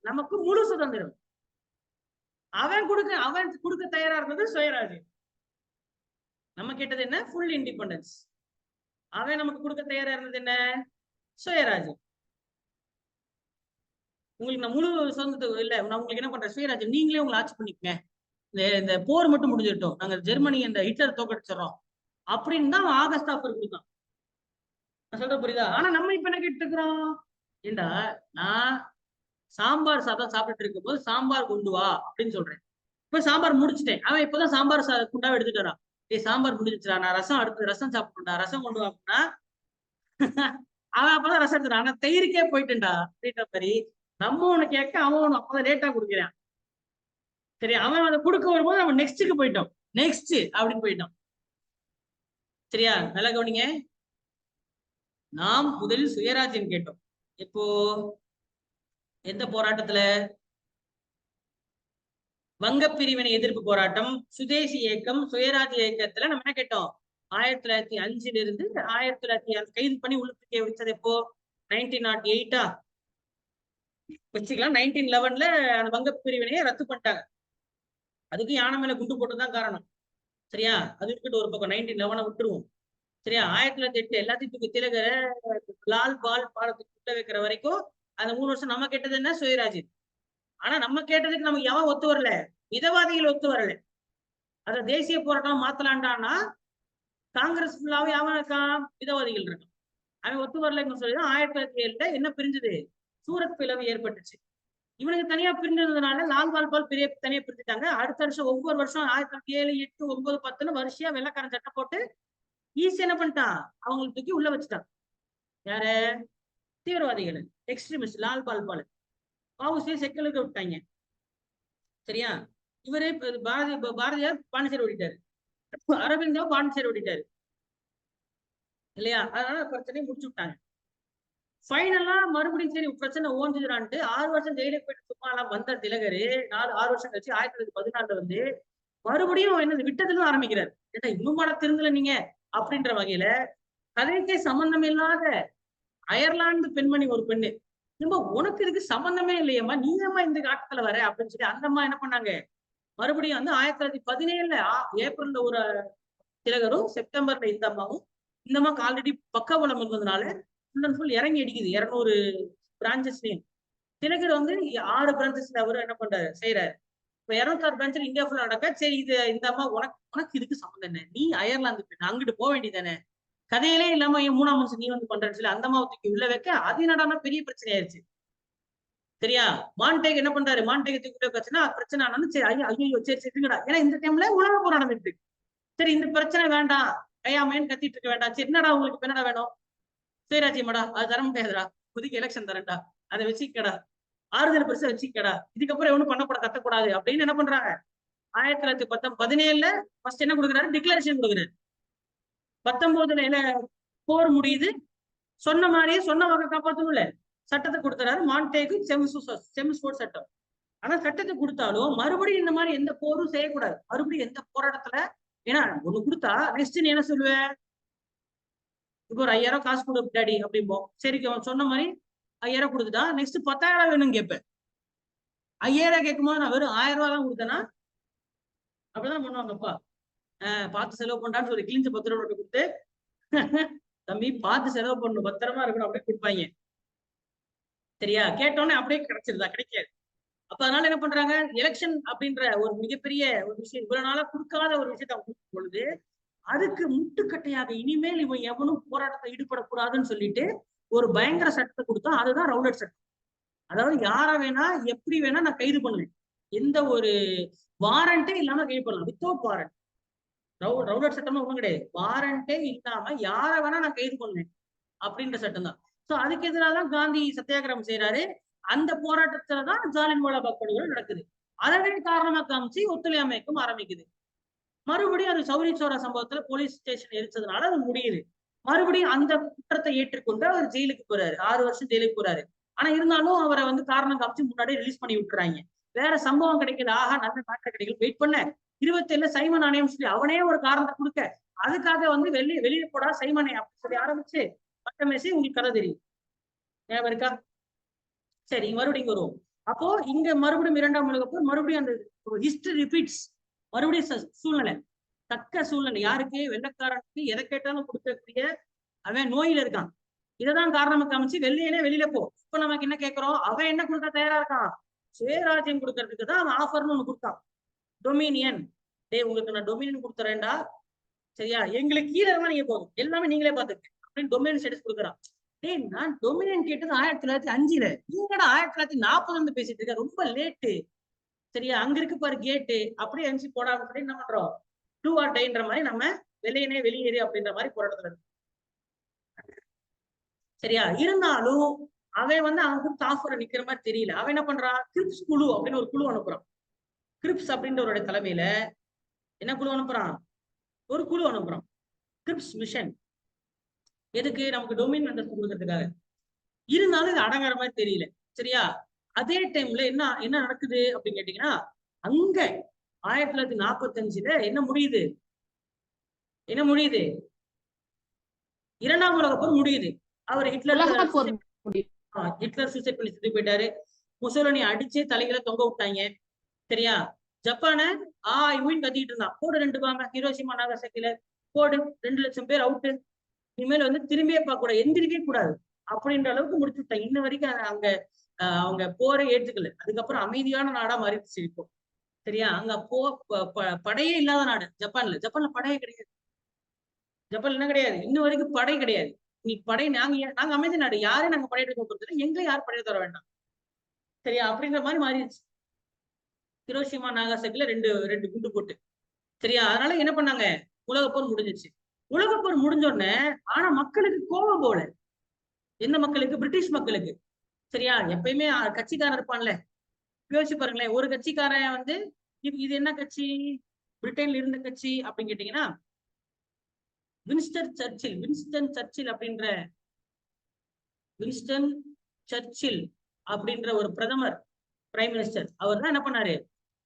[SPEAKER 1] நமக்கு முழு சுதந்திரம். அவன் கொடுக்க தயாரா இருந்தது சுயராஜ்யம். நம்ம கேட்டது என்ன, ஃபுல் இண்டிபெண்டன்ஸ். அவன் நமக்கு கொடுக்க தயாரா இருந்தது என்ன, சுயராஜ்யம். உங்களுக்கு நான் முழு சுதந்திரம் இல்ல, நான் உங்களுக்கு என்ன பண்றேன், சுயராஜ்யம் நீங்களே உங்களை ஆட்சி பண்ணிக்கங்க, இந்த போர் மட்டும் முடிஞ்சிட்டோம், நாங்க ஜெர்மனி இந்த ஹிட்லர் தோக்கடிச்சிடறோம் அப்படின்னு தான் ஆகஸ்ட் ஆஃபர் கொடுத்தான். நான் சொல்ற புரியுதா? ஆனா நம்ம இப்ப என்ன கேட்டு இருக்கிறோம், ஏண்டா நான் சாம்பார் சாதம் சாப்பிட்டு இருக்கும் போது சாம்பார் கொண்டு வா அப்படின்னு சொல்றேன். இப்ப சாம்பார் முடிச்சுட்டேன், அவன் இப்பதான் சாம்பார் குண்டாவை எடுத்துட்டு வரான். சாம்பார் முடிஞ்சிச்சுடா, நான் ரசம் அடுத்து ரசம் சாப்பிட்டுடா, ரசம் கொண்டு வா அப்படின்னா அவன் அப்பதான் ரசம் எடுத்துறான். ஆனா தயிருக்கே போயிட்டேன்டா அப்படின்ற மாதிரி நம்ம ஒண்ணு கேட்க அவன் ஒண்ணு அப்பதான் லேட்டா குடுக்குறான். சரி, அவன் அதை கொடுக்க வரும்போது அவன் நெக்ஸ்ட்டுக்கு போயிட்டோம். நெக்ஸ்ட் அப்படின்னு போயிட்டோம். சரியா, நல்லா கவனிங்க. நாம் முதலில் சுயராஜ்யம் கேட்டோம். இப்போ எந்த போராட்டத்துல? வங்க பிரிவினை எதிர்ப்பு போராட்டம், சுதேசி இயக்கம், சுயராஜ்ய இயக்கத்துல நம்ம என்ன கேட்டோம்? 1905 இருந்து 1900 கைது பண்ணி உள்ளுக்கு வச்சது எப்போ? 1908 வச்சுக்கலாம். 1911 அந்த வங்க பிரிவினையை ரத்து பண்ணிட்டாங்க. அதுக்கு யானை மேல குண்டு போட்டுதான் காரணம். சரியா, அது இருக்கட்டும் ஒரு பக்கம். 1911 விட்டுருவோம். சரியா, 1908 எல்லாத்தையும் தூக்கி திலகர லால் பால் பாலத்துக்கு குட்ட வைக்கிற வரைக்கும் அந்த 3 வருஷம் நம்ம கேட்டது என்ன? சுயராஜ்யம். ஆனா நம்ம கேட்டதுக்கு நமக்கு எவன் ஒத்து வரல? மிதவாதிகள் ஒத்து வரல. அத தேசிய போராட்டம் மாத்தலான்டான்னா காங்கிரஸ் ஃபுல்லாவே அவன் இருக்கான், மிதவாதிகள் இருக்கான். அவன் ஒத்து வரலன்னு சொல்லி 1907 என்ன பிரிஞ்சது? சூரத் பிளவு ஏற்பட்டுச்சு. இவனுக்கு தனியா பிரிஞ்சதுனால லால் பால் பெரிய தனியா பிரிஞ்சுட்டாங்க. அடுத்த வருஷம் ஒவ்வொரு வருஷம் 1907, 8, 9, 10 வருஷம் வெள்ளக்காரன் சட்டம் போட்டு ஈஸி என்ன பண்ணிட்டான்? அவங்களுக்கு தூக்கி உள்ள வச்சுட்டான். யார? தீவிரவாதிகள், எக்ஸ்ட்ரீமிஸ்ட். லால் பால் பாவுசியை செக்கலுக்கு விட்டாங்க. சரியா, இவரே பாரதியார் பாண்டிச்சேரி ஓடிட்டாரு, அரவிந்தோ பாண்டிச்சேரி ஓடிட்டாரு இல்லையா? அதனால பிரச்சனையை முடிச்சு விட்டாங்க. ஃபைனலா மறுபடியும் சரி பிரச்சனை ஓஞ்சுறான்ட்டு 6 வருஷம் ஜெயிலுக்கு போயிட்டு சும்மா எல்லாம் வந்த திலகரு 6 வருஷம் கழிச்சு 1914 வந்து மறுபடியும் என்ன விட்டதுல ஆரம்பிக்கிறாரு. ஏன்னா இன்னும் மாட திருந்தல நீங்க அப்படின்ற வகையில கதைக்கே சம்பந்தம் இல்லாத அயர்லாந்து பெண்மணி ஒரு பெண்ணு, உனக்கு இதுக்கு சம்பந்தமே இல்லையம்மா, நீ ஏமா இந்த காட்டத்துல வர அப்படின்னு சொல்லி அந்த அம்மா என்ன பண்ணாங்க? மறுபடியும் வந்து 1917 ஏப்ரல்ல ஒரு திலகரும், செப்டம்பர்ல இந்த அம்மாவும். இந்த அம்மாவுக்கு ஆல்ரெடி பக்கபலம் இருந்ததுனால ஃபுல் அண்ட் ஃபுல் இறங்கி அடிக்குது 200 பிரான்சஸ்லயும். திலகர் வந்து 6 பிரான்சஸ்ல அவரு என்ன பண்றாரு, செய்யறாரு. இப்ப 206 பிரான்ச்ல இந்தியா ஃபுல்லா நடக்க. சரி, இது இந்த அம்மா உனக்கு இதுக்கு சம்மந்தம் என்ன? நீ அயர்லாந்து பெண், அங்கிட்டு போக வேண்டியதானே? கதையிலே இல்லாம என் 3ஆம் மனுஷன் நீ வந்து பண்றேன்னு சொல்லி அந்த அம்மாவை தூக்கி உள்ள வைக்க அது என்னடானா பெரிய பிரச்சனை ஆயிடுச்சு. சரியா, மான்டேக் என்ன பண்றாரு? மான்டேக் தூக்கி பிரச்சனை ஆனாலும் சரி, ஐயோ சரி சரிங்கடா. ஏன்னா இந்த டைம்ல உலக போர் நடந்துட்டு. சரி, இந்த பிரச்சனை வேண்டாம், கையாமையன்னு கத்திட்டு இருக்க வேண்டாம். சரி, என்னடா உங்களுக்கு என்னடா வேணும்? சுயராஜ்யமாடா, அது தர முடியாதுடா, புதுக்கு எலெக்ஷன் தரேன்டா, அதை வச்சுக்கடா, ஆறுதல் பெருசா வச்சுக்கடா, இதுக்கப்புறம் எவனும் பண்ணப்பட கத்தக்கூடாது அப்படின்னு என்ன பண்றாங்க? 1917 ஃபர்ஸ்ட் என்ன கொடுக்குறாரு? டிக்ளரேஷன் கொடுக்குறாரு. 19 போர் முடியுது. சொன்ன மாதிரியே சொன்ன வகை காப்பாற்றணும்ல, சட்டத்தை கொடுக்குறாரு. மான்டேகு செம்ஸ்போர்ட் சட்டம். ஆனா சட்டத்தை கொடுத்தாலும் மறுபடியும் இந்த மாதிரி எந்த போரும் செய்யக்கூடாது. மறுபடியும் எந்த போராட்டத்துல, ஏன்னா ஒண்ணு கொடுத்தா நெக்ஸ்ட் நீ என்ன சொல்லுவ? இப்போ ஒரு 5000 காசு கொடு டாடி அப்படிம்போம். சரி, அவன் சொன்ன மாதிரி 5000 கொடுத்துட்டா நெக்ஸ்ட் 10,000 வேணும்னு கேட்பேன். 5000 கேட்கும்போது நான் வெறும் 1000 ரூபாய் தான் கொடுத்தேன்னா அப்படிதான் பண்ணுவாங்கப்பா. பார்த்து செலவு பண்றான்னு ஒரு கிழிஞ்ச 10 ரூபாய் கொடுத்து தம்பி பார்த்து செலவு பண்ணணும், பத்திரமா இருக்கணும் அப்படியே கொடுப்பாங்க. சரியா, கேட்டோன்னே அப்படியே கிடைச்சிருதா? கிடைக்காது. அப்ப அதனால என்ன பண்றாங்க? எலெக்ஷன் அப்படின்ற ஒரு மிகப்பெரிய ஒரு விஷயம், இவ்வளவு நாளா கொடுக்காத ஒரு விஷயத்தை அவங்க கொடுக்கும் பொழுது அதுக்கு முட்டுக்கட்டையாக இனிமேல் இவன் எவனும் போராட்டத்தை ஈடுபடக்கூடாதுன்னு சொல்லிட்டு ஒரு பயங்கர சட்டத்தை கொடுத்தா அதுதான் ரவுலட் சட்டம். அதாவது யார வேணா எப்படி வேணா நான் கைது பண்ணுவேன், எந்த ஒரு வாரண்டே இல்லாம கைது பண்ணலாம், வித்தவுட் வாரண்ட். ரவுலட் சட்டமா ஒண்ணும் கிடையாது. வாரண்டே இல்லாம யார வேணா நான் கைது பண்ணுவேன் அப்படின்ற சட்டம் தான். சோ அதுக்கு எதிராக தான் காந்தி சத்தியாகிரகம் செய்யறாரு. அந்த போராட்டத்துலதான் ஜாலியன் வாலாபாக் படுகொலை நடக்குது. அதவே காரணமா காமிச்சு ஒத்துழையாமை இயக்கம் ஆரம்பிக்குது. மறுபடியும் அது சௌரி சோரா சம்பவத்துல போலீஸ் ஸ்டேஷன் எரிச்சதுனால அது முடியுது. மறுபடியும் அந்த குற்றத்தை ஏற்றுக்கொண்டு அவர் ஜெயிலுக்கு போறாரு. 6 வருஷம் ஜெயிலுக்கு போறாரு. ஆனா இருந்தாலும் அவரை வந்து காரணம் காமிச்சு முன்னாடியே ரிலீஸ் பண்ணி விட்டுறாங்க. வேற சம்பவம் கிடைக்குது, ஆஹா நல்ல நாட்டு கிடைக்கல, வெயிட் பண்ண 27 சைமன் ஆணையம் சொல்லி அவனே ஒரு காரணத்தை கொடுக்க, அதுக்காக வந்து வெளியே போடா சைமனை அப்படின்னு சொல்லி ஆரம்பிச்சு பட்டமேசி. உங்களுக்கு கதை தெரியும், ஞாபகம் இருக்கா? சரி, மறுபடியும் வருவோம். அப்போ இங்க மறுபடியும் 2ஆம் உலக போர், மறுபடியும் அந்த ஹிஸ்டரி ரிப்பீட்ஸ். மறுபடியும் சூழ்நிலை, தக்க சூழ்நிலை. யாருக்கு? வெள்ளக்காரனுக்கு எதை கேட்டாலும் கொடுக்கக்கூடிய அவன் நோயில இருக்கான். இததான் காரணமா காமிச்சு வெளியில போ. இப்ப நமக்கு என்ன கேட்கிறோம்? அவன் என்ன கொடுக்க தயாரா இருக்கான்? சுயராஜ்யம் கொடுக்கறதுக்கு தான் அவன் ஆஃபர்னு ஒண்ணு கொடுத்தான். டொமினியன். உங்களுக்கு நான் டொமினியன் கொடுத்துறேன்டா, சரியா, எங்களுக்கு கீழே இருந்தா நீங்க போதும், எல்லாமே நீங்களே பாத்துக்க அப்படின்னு டொமினியன் ஸ்டேட்டஸ் கொடுக்குறான். நான் டொமினியன் கேட்டது 1905. நீங்கடா 1940 பேசிட்டு இருக்க, ரொம்ப லேட்டு. சரியா, அங்க இருக்கு பாரு கேட்டு, அப்படியே எம்சி போடாம சொல்லி என்ன பண்றோம்? டூ ஆர் டைன்ற மாதிரி நம்ம வெளியேறு அப்படின்ற மாதிரி போராட்டத்துல இருக்கு. சரியா? இருந்தாலும் அவன் வந்து அவனுக்கு தாஃபரை நிக்கிற மாதிரி தெரியல. அவன் என்ன பண்றான், கிரிப்ஸ் குழு அப்படின்னு ஒரு குழு அனுப்புறான். கிரிப்ஸ் அப்படின்றவருடைய தலைமையில என்ன குழு அனுப்புறான், ஒரு குழு அனுப்புறான், கிரிப்ஸ் மிஷன். எதுக்கு, நமக்கு டொமைன் அந்தஸ்து கொடுக்கறதுக்காக. இருந்தாலும் இது அடங்குற மாதிரி தெரியல. சரியா? அதே டைம்ல என்ன நடக்குது அப்படின்னு கேட்டீங்கன்னா, அங்க 1945 என்ன முடியுது, இரண்டாம் உலக போர் முடியுது. அவர் ஹிட்லர் சூசைட் பண்ணி செத்து போயிட்டாரு. முசோலினி அடிச்சு தலைகளை தொங்க விட்டாங்க. சரியா? ஜப்பான கத்திட்டு இருந்தான், போடு 2 பாம்பு ஹிரோஷிமா நாகசாக்கில போடு, 2 லட்சம் பேர் அவுட்டு, இனிமேல் வந்து திரும்பியே பார்க்க கூடாது, எந்திரிக்கவே கூடாது அப்படின்ற அளவுக்கு முடிச்சு விட்டாங்க. இன்ன வரைக்கும் அங்க அவங்க போரை ஏற்றுக்கல. அதுக்கப்புறம் அமைதியான நாடா மாறிடுச்சு இப்போ. சரியா? அங்க படையே இல்லாத நாடு ஜப்பான்ல படையே கிடையாது. ஜப்பான் என்ன கிடையாது, இன்ன வரைக்கும் படை கிடையாது. நீ படை, நாங்க அமைதி நாடு, யாரும் நாங்க படையெடுக்க கொடுத்தது, எங்க யாரும் படையை தர வேண்டாம். சரியா? அப்படின்ற மாதிரி மாறிடுச்சு. ஹிரோஷிமா நாகாசாக்கில ரெண்டு குண்டு போட்டு. சரியா? அதனால என்ன பண்ணாங்க, உலகப்போர் முடிஞ்சிச்சு. உலகப்போர் முடிஞ்ச உடனே ஆனா மக்களுக்கு கோபம் போல. எந்த மக்களுக்கு, பிரிட்டிஷ் மக்களுக்கு. சரியா? எப்பயுமே கட்சிக்காரன் இருப்பான்ல, யோசிச்சு பாருங்களேன். ஒரு கட்சிக்காரன் வந்து இது என்ன கட்சி, பிரிட்டன்ல இருந்த கட்சி அப்படின்னு கேட்டீங்கன்னா, வின்ஸ்டன் சர்ச்சில் அப்படின்ற ஒரு பிரதமர், பிரைம் மினிஸ்டர். அவர் தான் என்ன பண்ணாரு,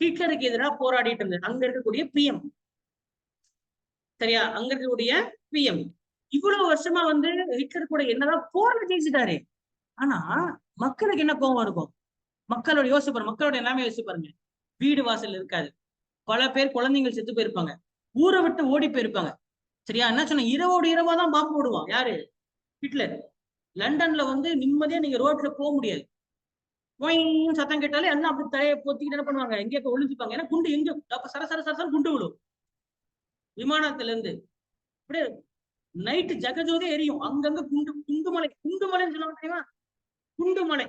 [SPEAKER 1] ஹிட்லருக்கு எதிராக போராடிட்டு இருந்தார். அங்க இருக்கக்கூடிய பிஎம். சரியா? அங்க இருக்கக்கூடிய பிஎம் இவ்வளவு வருஷமா வந்து ஹிட்லர் கூட என்னதான் போர்ல ஜெயிச்சுட்டாரு. ஆனா மக்களுக்கு என்ன கோபம் இருக்கும், மக்களோட எல்லாமே யோசிச்சு பாருங்க. வீடு வாசல் இருக்காது, பல பேர் குழந்தைகள் செத்து போயிருப்பாங்க, ஊரை விட்டு ஓடி போயிருப்பாங்க. சரியா? என்ன சொன்ன, இரவோடு இரவா தான் பாம்பு போடுவான். யாரு, ஹிட்லர். லண்டன்ல வந்து நிம்மதியா நீங்க ரோட்ல போக முடியாது. சத்தம் கேட்டாலே எல்லாம் அப்படி தலையை பொத்திக்கிட்டு என்ன பண்ணுவாங்க, எங்கே ஒளிஞ்சுப்பாங்க. ஏன்னா குண்டு எங்க அப்ப சரசர குண்டு விடும் விமானத்துல இருந்து. அப்படியே நைட்டு ஜகஜோதே எரியும், அங்கங்க குண்டுமலைன்னு சொல்லுவாங்க தெரியுமா, குண்டுமலை.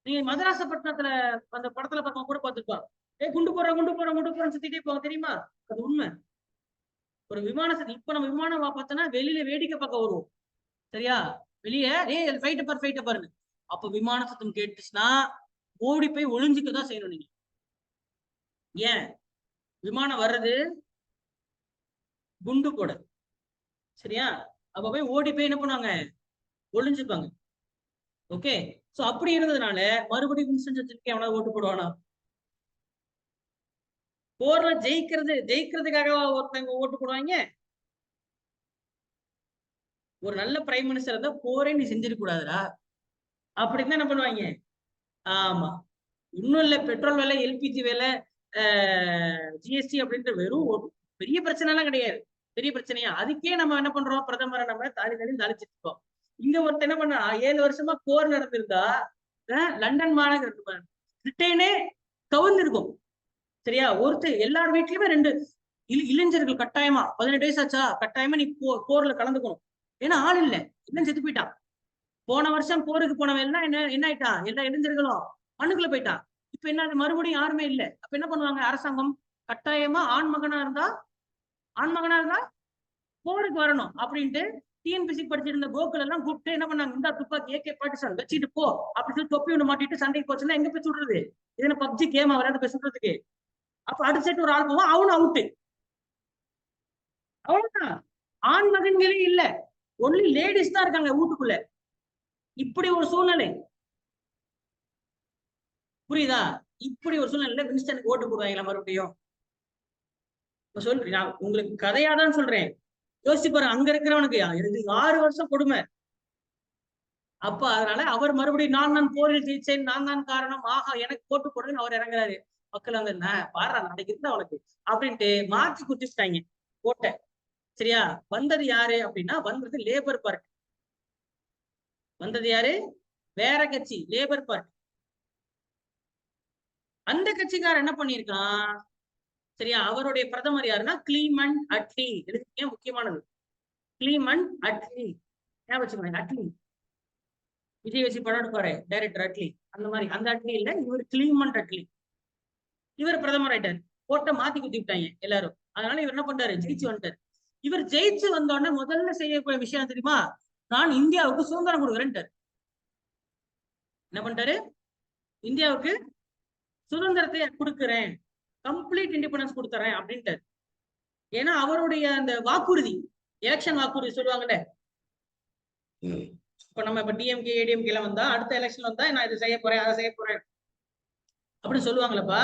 [SPEAKER 1] நீங்க மதராசப்பட்டினத்துல அந்த படத்துல பார்க்க கூட பார்த்துருப்பாங்க. குண்டு போறோம் சுத்திட்டே போவாங்க தெரியுமா. அது உண்மை. ஒரு விமானத்தை இப்ப நம்ம விமானம் பார்த்தோன்னா வெளியில வேடிக்கை பார்க்க வருவோம். சரியா? வெளியே ஃபைட்ட பாருங்க. அப்ப விமான சத்தம் கேட்டுச்சுன்னா ஓடி போய் ஒளிஞ்சுக்கதான் செய்யணும் நீங்க. ஏன், விமானம் வர்றது குண்டு போட. சரியா? அப்ப போய் ஓடி போய் என்ன பண்ணுவாங்க, ஒளிஞ்சுப்பாங்க. ஓகே. சோ அப்படி இருந்ததுனால மறுபடியும் வின்ஸ்டன் சர்ச்சிலுக்கு எவனாவது ஓட்டு போடுவானா? போர்ல ஜெயிக்கிறதுக்காக ஒருத்தவங்க ஓட்டு போடுவாங்க. ஒரு நல்ல பிரைம் மினிஸ்டர் இருந்தா போரே நீ செஞ்சிருக்க கூடாதுடா அப்படின்னு என்ன பண்ணுவாங்க. ஆமா, இன்னும் இல்ல, பெட்ரோல் விலை, எல்பிஜி விலை, ஜிஎஸ்டி அப்படின்ற வெறும் பெரிய பிரச்சனை எல்லாம் கிடையாது. பெரிய பிரச்சனையா அதுக்கே நம்ம என்ன பண்றோம், பிரதமரை நம்ம தாளிச்சிட்டு இருக்கோம். இங்க ஒருத்தர் என்ன பண்ணா, 7 வருஷமா போர் நடந்திருந்தா லண்டன் மாநகரம் பிரிட்டனே கவுந்திருக்கும். சரியா? ஒருத்தர் எல்லார் வீட்லயுமே 2 இளைஞர்கள் கட்டாயமா, 18 வயசு ஆச்சா கட்டாயமா நீ போர்ல கலந்துக்கணும். ஏன்னா ஆள் இல்ல, இல்லம் செத்து போயிட்டான். போன வருஷம் போருக்கு போனவன் எல்லாம் என்ன ஆயிட்டான், எல்லா இளைஞர்களும் மண்ணுக்குள்ள போயிட்டான். இப்ப என்ன, மறுபடியும் யாருமே இல்லை. அப்ப என்ன பண்ணுவாங்க, அரசாங்கம் கட்டாயமா ஆண் மகனா இருந்தா போருக்கு வரணும் அப்படின்ட்டு டிஎன்பிசி படிச்சிருந்த கோகுல் எல்லாம் கூப்பிட்டு என்ன பண்ணாங்க, இந்த துப்பாக்கி AK-47 வச்சுட்டு போ அப்படின்னு சொல்லி தொப்பி ஒண்ணு மாட்டிட்டு சண்டைக்கு போச்சுன்னா எங்க போய் சுடுறது, இதுல பப்ஜி கேம் விளையாண்டு போய் சுடுறதுக்கு. அப்ப அடிச்சுட்டு ஒரு ஆள் போவான், அவனும் அவுட்டு. அவ்வளவுதான், ஆண் மகன்களே இல்ல, ஒன்லி லேடிஸ் தான் இருக்காங்க வீட்டுக்குள்ள. இப்படி ஒரு சூழ்நிலை, புரியுதா? இப்படி ஒரு சூழ்நிலை வின்ஸ்டனுக்கு ஓட்டு போடுவாங்களா மறுபடியும்? சொல்றேன், நான் உங்களுக்கு கதையாதான் சொல்றேன். யோசிச்சு பாருங்க, அங்க இருக்கிறவனுக்கு 6 வருஷம் கொடுமை. அப்ப அதனால அவர் மறுபடியும் நான் போரில் ஜெயிச்சேன், நான் காரணம், ஆஹா எனக்கு போட்டு போடுன்னு அவர் இறங்குறாரு. மக்கள் வந்து பாடுறா நாளைக்கு இருந்தா அவனுக்கு அப்படின்ட்டு மாற்றி குடிச்சிட்டாங்க போட்ட. சரியா? வந்தது யாரு அப்படின்னா, வந்தது லேபர் பார்ட்டி. வந்தது யாரு, வேற கட்சி, லேபர் பார்ட்டி. அந்த கட்சிக்காரர் என்ன பண்ணிருக்கான், சரியா, அவருடைய பிரதமர் யாருன்னா கிளீமண்ட் அட்லி. இதுக்கு முக்கியமானது, கிளீமண்ட் அட்லி. ஞாபகம் வச்சுக்கோங்க, அட்லி விஜய் வச்சு படம் எடுப்பாரு டைரக்டர் அட்லி, அந்த மாதிரி அந்த அட்லி இல்ல, இவர் கிளீமண்ட் அட்லி. இவர் பிரதமர் ஆயிட்டார். போட்ட மாத்தி குத்தி விட்டாங்க எல்லாரும். அதனால இவர் என்ன பண்றாரு, ஜெயிச்சு வந்துட்டாரு. இவர் ஜெயிச்சு வந்தோடனே முதல்ல செய்யக்கூடிய விஷயம் தெரியுமா, நான் இந்தியாவுக்கு சுதந்திரம் கொடுக்குறேன்ட்டாரு. என்ன பண்ணிட்டாரு, இந்தியாவுக்கு சுதந்திரத்தை கொடுக்குறேன், கம்ப்ளீட் இண்டிபெண்டன்ஸ் கொடுத்துறேன் அப்படின்ட்டாரு. ஏன்னா அவருடைய அந்த வாக்குறுதி, எலெக்ஷன் வாக்குறுதி சொல்லுவாங்கல்ல, இப்ப நம்ம இப்ப டிஎம்கே ஏடிஎம்கே எல்லாம் வந்தா அடுத்த எலெக்ஷன் வந்தா நான் இதை செய்ய போறேன் அதை செய்ய போறேன் அப்படின்னு சொல்லுவாங்களப்பா.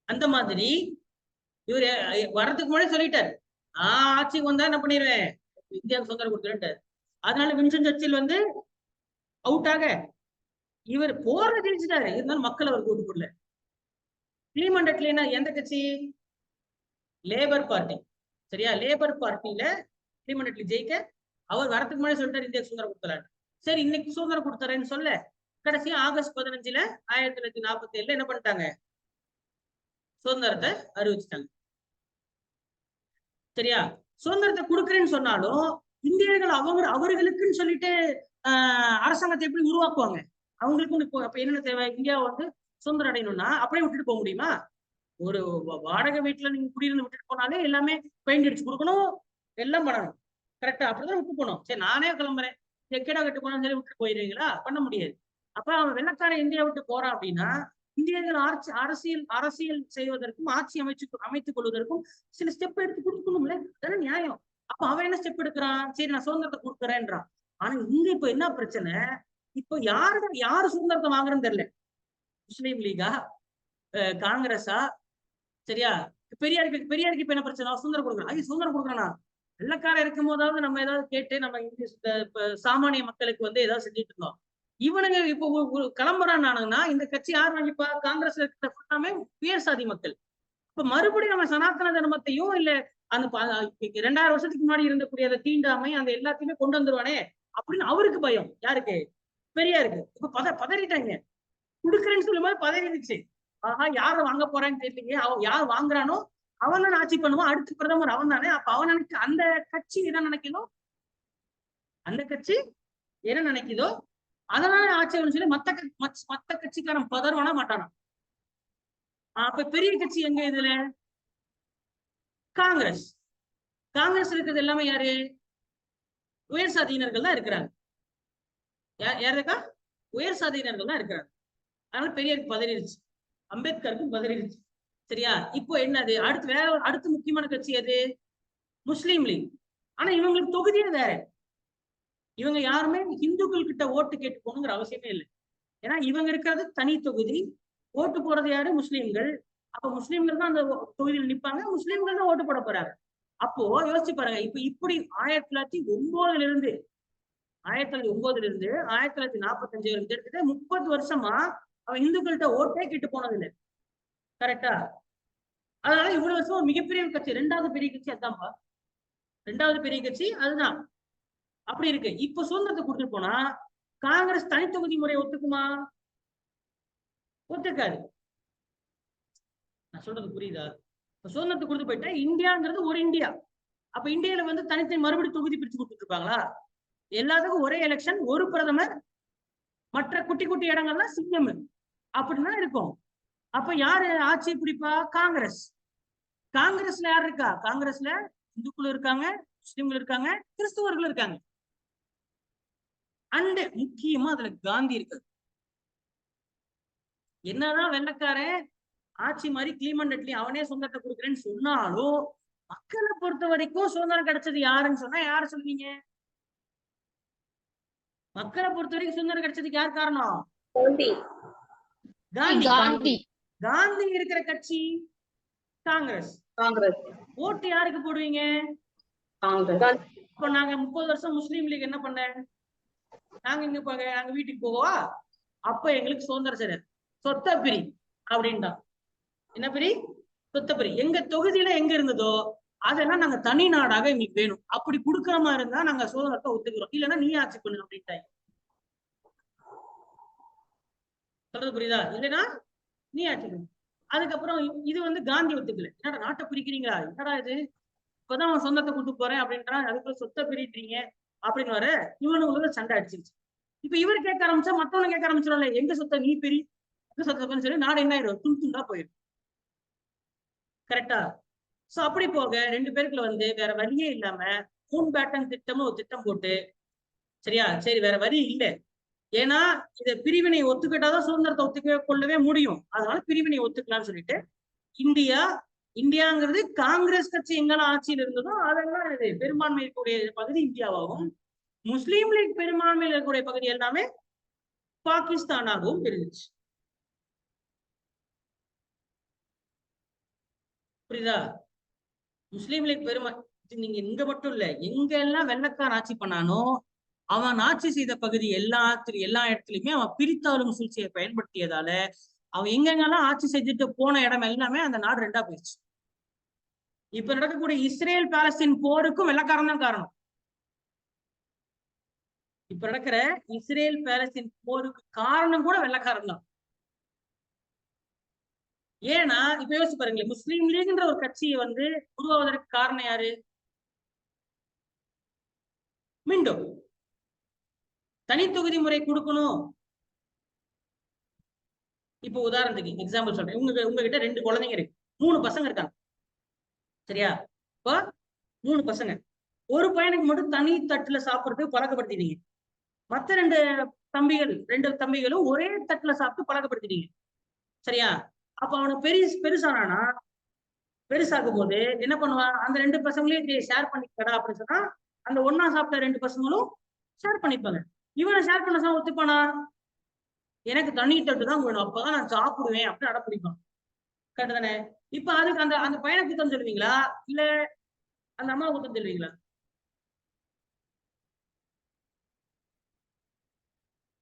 [SPEAKER 1] அந்த மாதிரி இவரு வர்றதுக்கு முன்னாடி சொல்லிட்டாரு, ஆட்சிக்கு வந்தா என்ன பண்ணிடுவேன், இந்தியாவுக்கு சுதந்திரம் கொடுத்துருன்ட்டாரு. அதனால வின்சன் சர்ச்சில் வந்து அவுட் ஆக இவர் போர்ல ஜெயிச்சிட்டாரு. இருந்தாலும் மக்கள் அவருக்கு ஓட்டு போடல. கிளீமண்டட்ல எந்த கட்சி, லேபர் பார்ட்டி. சரியா, லேபர் பார்ட்டியில கிளீமண்டட்ல ஜெயிக்க அவர் வரதுக்கு முன்னாடி சொல்லிட்டாரு இந்தியா சுதந்திரம் கொடுத்துறாரு. சரி, இன்னைக்கு சுதந்திரம் கொடுத்துறேன்னு சொல்ல கடைசி ஆகஸ்ட் 15 1947 என்ன பண்ணிட்டாங்க, சுதந்திரத்தை அறிவிச்சுட்டாங்க. சரியா, சுதந்திரத்தை கொடுக்குறேன்னு சொன்னாலும் இந்தியர்கள் அவர்களுக்குன்னு சொல்லிட்டு அரசாங்கத்தை எப்படி உருவாக்குவாங்க, அவங்களுக்கும் இப்போ அப்ப என்னென்ன தேவை, இந்தியா வந்து சுதந்திரம் அடையணும்னா அப்படியே விட்டுட்டு போக முடியுமா? ஒரு வாடகை வீட்டுல நீங்க குடியிருந்து விட்டுட்டு போனாலே எல்லாமே பெயிண்ட் அடிச்சு கொடுக்கணும், எல்லாம் பண்ணணும். கரெக்டா, அப்படிதான் விட்டு போனோம். சரி நானே கிளம்புறேன் எக்கேடா கட்டு போனா சரி விட்டு போயிருவீங்களா, பண்ண முடியாது. அப்ப அவன் வெள்ளக்காரன் இந்தியா விட்டு போறான் அப்படின்னா இந்தியர்கள் அரசியல் செய்வதற்கும் ஆட்சி அமைத்துக் கொள்வதற்கும் சில ஸ்டெப் எடுத்து கொடுக்கணும்ல, அதான நியாயம். அப்ப அவன் என்ன ஸ்டெப் எடுக்கிறான், சரி நான் சுதந்திரத்தை கொடுக்குறேன்றான். ஆனா இங்க இப்ப என்ன பிரச்சனை, இப்போ யாரு சுதந்திரத்தை வாங்குறேன்னு தெரியல. முஸ்லீம் லீகா, காங்கிரஸா, சரியா, பெரியாருக்கு இப்ப என்ன பிரச்சனை, சுதந்திரம் கொடுக்குறான். சுதந்திரம் கொடுக்குறானா, வெள்ளக்காரன் இருக்கும் போதாவது நம்ம ஏதாவது கேட்டு நம்ம சாமானிய மக்களுக்கு வந்து ஏதாவது செஞ்சுட்டு இருந்தோம். இவனுங்க இப்போ கிளம்புறான்னா இந்த கட்சி யார் வாங்கிப்பா, காங்கிரஸ்ல இருக்கிற ஃபுல்லாமே உயர் சாதி மக்கள். இப்ப மறுபடியும் நம்ம சனாதன தர்மத்தையும் இல்ல அந்த 2000 வருஷத்துக்கு முன்னாடி இருந்தக்கூடிய அந்த தீண்டாமை அந்த எல்லாத்தையுமே கொண்டு வந்துருவானே அப்படின்னு அவருக்கு பயம். யாருக்கு, பெரியாருக்கு. இப்ப பதறிட்டாங்க, கொடுக்குறேன்னு சொல்லும் போது பதறிடுச்சு. ஆஹா, யார வாங்க போறான்னு தெரியலையே, யார் வாங்குறானோ அவன் தான் ஆட்சி பண்ணுவான், அடுத்த பிரதமர் அவன் தானே. அப்ப அவன் அந்த கட்சி என்ன நினைக்குதோ, அந்த கட்சி என்ன நினைக்குதோ அதனால ஆட்சி சொல்லி மத்த கட்சிக்காரன் பதறுவானா மாட்டானா. அப்ப பெரிய கட்சி எங்க இதுல, காங்கிரஸ். காங்கிரஸ் இருக்கிறது எல்லாமே யாரு, உயர் சாதியினர்கள் தான் இருக்கிறாங்க. யாருக்கா, உயர் சாதியினர்கள் தான் இருக்கிறாங்க. அதனால பெரியாருக்கு பதறிடுச்சு, அம்பேத்கருக்கும் பதறிடுச்சு. சரியா, இப்போ என்னது அடுத்து முக்கியமான கட்சி எது, முஸ்லீம் லீக். ஆனா இவங்களுக்கு தொகுதியே வேற. இவங்க யாருமே இந்துக்கள் கிட்ட ஓட்டு கேட்டு போகணுங்கிற அவசியமே இல்லை. ஏன்னா இவங்க இருக்கிறது தனி தொகுதி, ஓட்டு போறது யாரு, முஸ்லீம்கள். அப்ப முஸ்லீம்கள் தான் அந்த தொகுதியில் நிற்பாங்க, முஸ்லீம்கள் தான் ஓட்டு போட போறாங்க. அப்போ யோசிச்சு பாருங்க, இப்ப இப்படி 1909 இருந்து 1945 கிட்டத்தட்ட 30 வருஷமா அவன் இந்துக்கள்கிட்ட ஓட்டே கேட்டு போனது இல்லை. கரெக்டா, அதனால இவ்வளவு வருஷம் மிகப்பெரிய கட்சி, 2வது பெரிய கட்சி அதான்ப்பா, 2வது பெரிய கட்சி அதுதான். அப்படி இருக்கு. இப்ப சுதந்திரத்தை கொடுத்துட்டு போனா காங்கிரஸ் தனி தொகுதி முறை ஒத்துக்குமா, ஒத்துக்காது. நான் சொல்றது புரியுதா? சுதந்திரத்தை கொடுத்து போயிட்டா இந்தியாங்கிறது ஒரு இந்தியா. அப்ப இந்தியால வந்து தனித்தனி மறுபடியும் தொகுதி பிரிச்சு கொடுத்துட்டு இருப்பாங்களா? எல்லாத்துக்கும் ஒரே எலெக்ஷன், ஒரு பிரதமர், மற்ற குட்டி குட்டி இடங்கள்லாம் சிஎம், அப்படின்னா இருக்கும். அப்ப யாரு ஆட்சி பிடிப்பா, காங்கிரஸ். காங்கிரஸ்ல யார் இருக்கா, காங்கிரஸ்ல இந்துக்கள் இருக்காங்க, முஸ்லிம்கள் இருக்காங்க, கிறிஸ்துவர்கள் இருக்காங்க. அண்ட் முக்கியமா அதுல காந்தி இருக்கு. என்னதான் வெள்ளக்காரன் ஆட்சி மாதிரி கிளீமண்டட்லயும் அவனே சுதந்திரத்தை கொடுக்குறேன்னு சொன்னாலும் மக்களை பொறுத்த வரைக்கும் சுதந்திரம் கிடைச்சது யாருன்னு சொன்னா யாரு சொல்லுவீங்க? மக்களை பொறுத்த வரைக்கும் சுதந்திரம் கிடைச்சதுக்கு யார் காரணம்? காந்தி. காந்தி இருக்கிற கட்சி காங்கிரஸ். ஓட்டு யாருக்கு போடுவீங்க? இப்ப நாங்க 30 வருஷம் முஸ்லீம் லீக் என்ன பண்ண, நாங்க வீட்டுக்கு போவா, அப்ப எங்களுக்கு சுதந்திரம் சரி, சொத்த பிரி அப்படின்டா. என்ன பிரி, சொத்த பிரி. எங்க தொகுதியில எங்க இருந்ததோ அதெல்லாம் நாங்க தனி நாடாக எங்களுக்கு வேணும், அப்படி கொடுக்குற மாதிரி இருந்தா நாங்க சுதந்திரத்தை ஒத்துக்கிறோம், இல்லைன்னா நீ ஆட்சி பண்ணு அப்படின்ட்டாங்க. சொல்றது புரியுதா? இல்லைன்னா நீ ஆட்சி பண்ணு. அதுக்கப்புறம் இது வந்து காந்தி ஒத்துக்கல. என்னடா நாட்டை பிரிக்கிறீங்களா, என்னடா இது, இப்பதான் அவன் சொந்தத்தை கொடுத்து போறேன் அப்படின்றான், அதுக்குள்ள சொத்தை பிரிக்கிறீங்க அப்படின்னு வர இவனுக்குள்ள சண்டை அடிச்சிருச்சு. இப்ப இவர் கேட்க ஆரம்பிச்சா மத்தவங்க கேட்க ஆரம்பிச்சிடும்ல, எங்க சொத்தை நீ பெரிய, எங்க சொத்தை சொல்லி நாடு என்ன ஆயிடும், துண்டு துண்டா போயிடும். கரெக்டா? சோ அப்படி போக 2 பேருக்குள்ள வந்து வேற வழியே இல்லாம மூன் பேட்டன் திட்டம்னு ஒரு திட்டம் போட்டு, சரியா, சரி வேற வழி இல்லை, ஏன்னா இத பிரிவினை ஒத்துக்கிட்டாதான் சுதந்திரத்தை ஒத்துக்க கொள்ளவே முடியும், அதனால பிரிவினை ஒத்துக்கலாம்னு சொல்லிட்டு இந்தியாங்கிறது காங்கிரஸ் கட்சி எங்கெல்லாம் ஆட்சியில் இருந்ததோ அதெல்லாம் இது பெரும்பான்மை இருக்கக்கூடிய பகுதி இந்தியாவாகவும், முஸ்லீம் லீக் பெரும்பான்மையில் இருக்கக்கூடிய பகுதி எல்லாமே பாகிஸ்தானாகவும் இருந்துச்சு. புரியுதா? முஸ்லீம் லீக் நீங்க இங்க மட்டும் இல்ல, எங்க எல்லாம் வெள்ளக்காரன் ஆட்சி பண்ணானோ அவன் ஆட்சி செய்த பகுதி எல்லா இடத்துலயுமே அவன் பிரித்தாளும் சூழ்ச்சியை பயன்படுத்தியதால அவன் எங்கெங்கெல்லாம் ஆட்சி செஞ்சுட்டு போன இடம் எல்லாமே அந்த நாடு 2ஆ போயிடுச்சு. இப்ப நடக்கக்கூடிய இஸ்ரேல் பாலஸ்தீன் போருக்கும் வெள்ளக்காரன் தான் காரணம். இப்ப நடக்கிற இஸ்ரேல் பாலஸ்தீன் போருக்கு காரணம் கூட வெள்ளக்காரன் தான். ஏன்னா இப்ப யோசிச்சு பாருங்களேன், முஸ்லீம் லீக்ன்ற ஒரு கட்சியை வந்து உருவாவதற்கு காரணம் யாரு? மீண்டும் தனி தொகுதி முறை கொடுக்கணும். இப்ப உதாரணத்துக்கு எக்ஸாம்பிள் சொல்றேன், உங்ககிட்ட 2 குழந்தைங்க இருக்கு, 3 பசங்க இருக்காங்க, சரியா? இப்போ 3 பசங்க, ஒரு பையனுக்கு மட்டும் தனி தட்டுல சாப்பிடுறதுக்கு பழக்கப்படுத்திட்டீங்க, மத்த 2 தம்பிகளும் ஒரே தட்டுல சாப்பிட்டு பழக்கப்படுத்திட்டீங்க, சரியா? அப்ப அவனுக்கு பெருசானா பெருசாகும் போது என்ன பண்ணுவான், அந்த 2 பசங்களையும் ஷேர் பண்ணிக்கடா அப்படின்னு சொன்னா அந்த ஒன்னா சாப்பிட்ட 2 பசங்களும் ஷேர் பண்ணிப்பாங்க. இவனை ஷேர் பண்ண சொன்னா ஒத்துப்பானா? எனக்கு தண்ணி தட்டு தான் வேணும், அப்பதான் நான் சாப்பிடுவேன் அப்படின்னு அடப்பிடிப்பான். கரெக்ட் தானே? இப்ப அதுக்கு அந்த பையனை குத்தம் சொல்லுவீங்களா இல்ல அந்த அம்மா குத்தம் சொல்லுவீங்களா?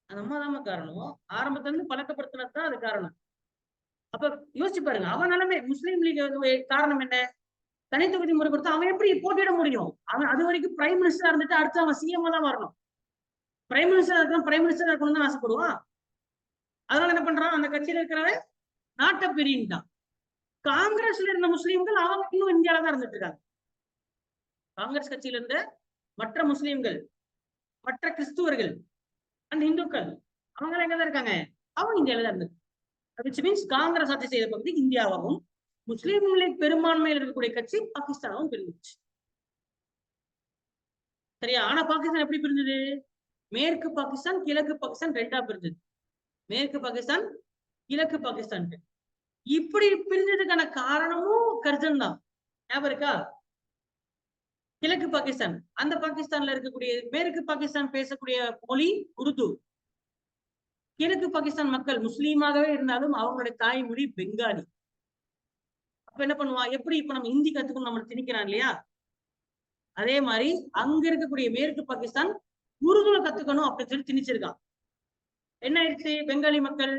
[SPEAKER 1] அந்த அம்மா தான் காரணம். ஆரம்பத்துல இருந்து பழக்கப்படுத்தினதுதான் அது காரணம். அப்ப யோசிச்சு பாருங்க, அவன் நிலைமை முஸ்லீம் லீக் காரணம் என்ன? தனி தொகுதி முறை கொடுத்தா அவன் எப்படி போட்டியிட முடியும்? அவன் அது வரைக்கும் பிரைம் மினிஸ்டரா இருந்துட்டு அடுத்து அவன் சிஎம் தான் வரணும். பிரைம் மினிஸ்டர் இருக்கணும் தான் ஆசைப்படுவான். அதனால என்ன பண்றான், அந்த கட்சியில இருக்கிறவன் நாட்டை பிரின்ட்டான். காங்கிரஸ்ல இருந்த முஸ்லீம்கள் அவங்க இன்னும் இந்தியாவில தான் இருந்துட்டு இருக்காங்க. காங்கிரஸ் கட்சியில இருந்த மற்ற முஸ்லீம்கள், மற்ற கிறிஸ்துவர்கள் அண்ட் இந்துக்கள் அவங்க எங்கதான் இருக்காங்க, அவங்க இந்தியாவில தான் இருந்தது. which means காங்கிரஸ் ஆட்சி செய்த பகுதி இந்தியாவாகவும் முஸ்லீம் லீக் பெரும்பான்மையில் இருக்கக்கூடிய கட்சி பாகிஸ்தானாவும் பிரிஞ்சிச்சு, சரியா? ஆனா பாகிஸ்தான் எப்படி பிரிஞ்சது? மேற்கு பாகிஸ்தான் கிழக்கு பாகிஸ்தான் 2ஆ பிரிஞ்சது. மேற்கு பாகிஸ்தான் கிழக்கு பாகிஸ்தான் இப்படி பிரிஞ்சதுக்கான காரணமும் கர்ஜன் தான். ஞாபகம் இருக்கா? கிழக்கு பாகிஸ்தான், அந்த பாகிஸ்தான்ல இருக்கக்கூடிய மேற்கு பாகிஸ்தான் பேசக்கூடிய மொழி உருது. கிழக்கு பாகிஸ்தான் மக்கள் முஸ்லீமாகவே இருந்தாலும் அவங்களுடைய தாய்மொழி பெங்காலி. அப்ப என்ன பண்ணுவான், எப்படி இப்ப நம்ம ஹிந்தி கத்துக்கணும் நம்ம திணிக்கிறான் இல்லையா, அதே மாதிரி அங்க இருக்கக்கூடிய மேற்கு பாகிஸ்தான் உருதுல கத்துக்கணும் அப்படின்னு சொல்லி திணிச்சிருக்கான். என்ன ஆயிடுச்சு, பெங்காலி மக்கள்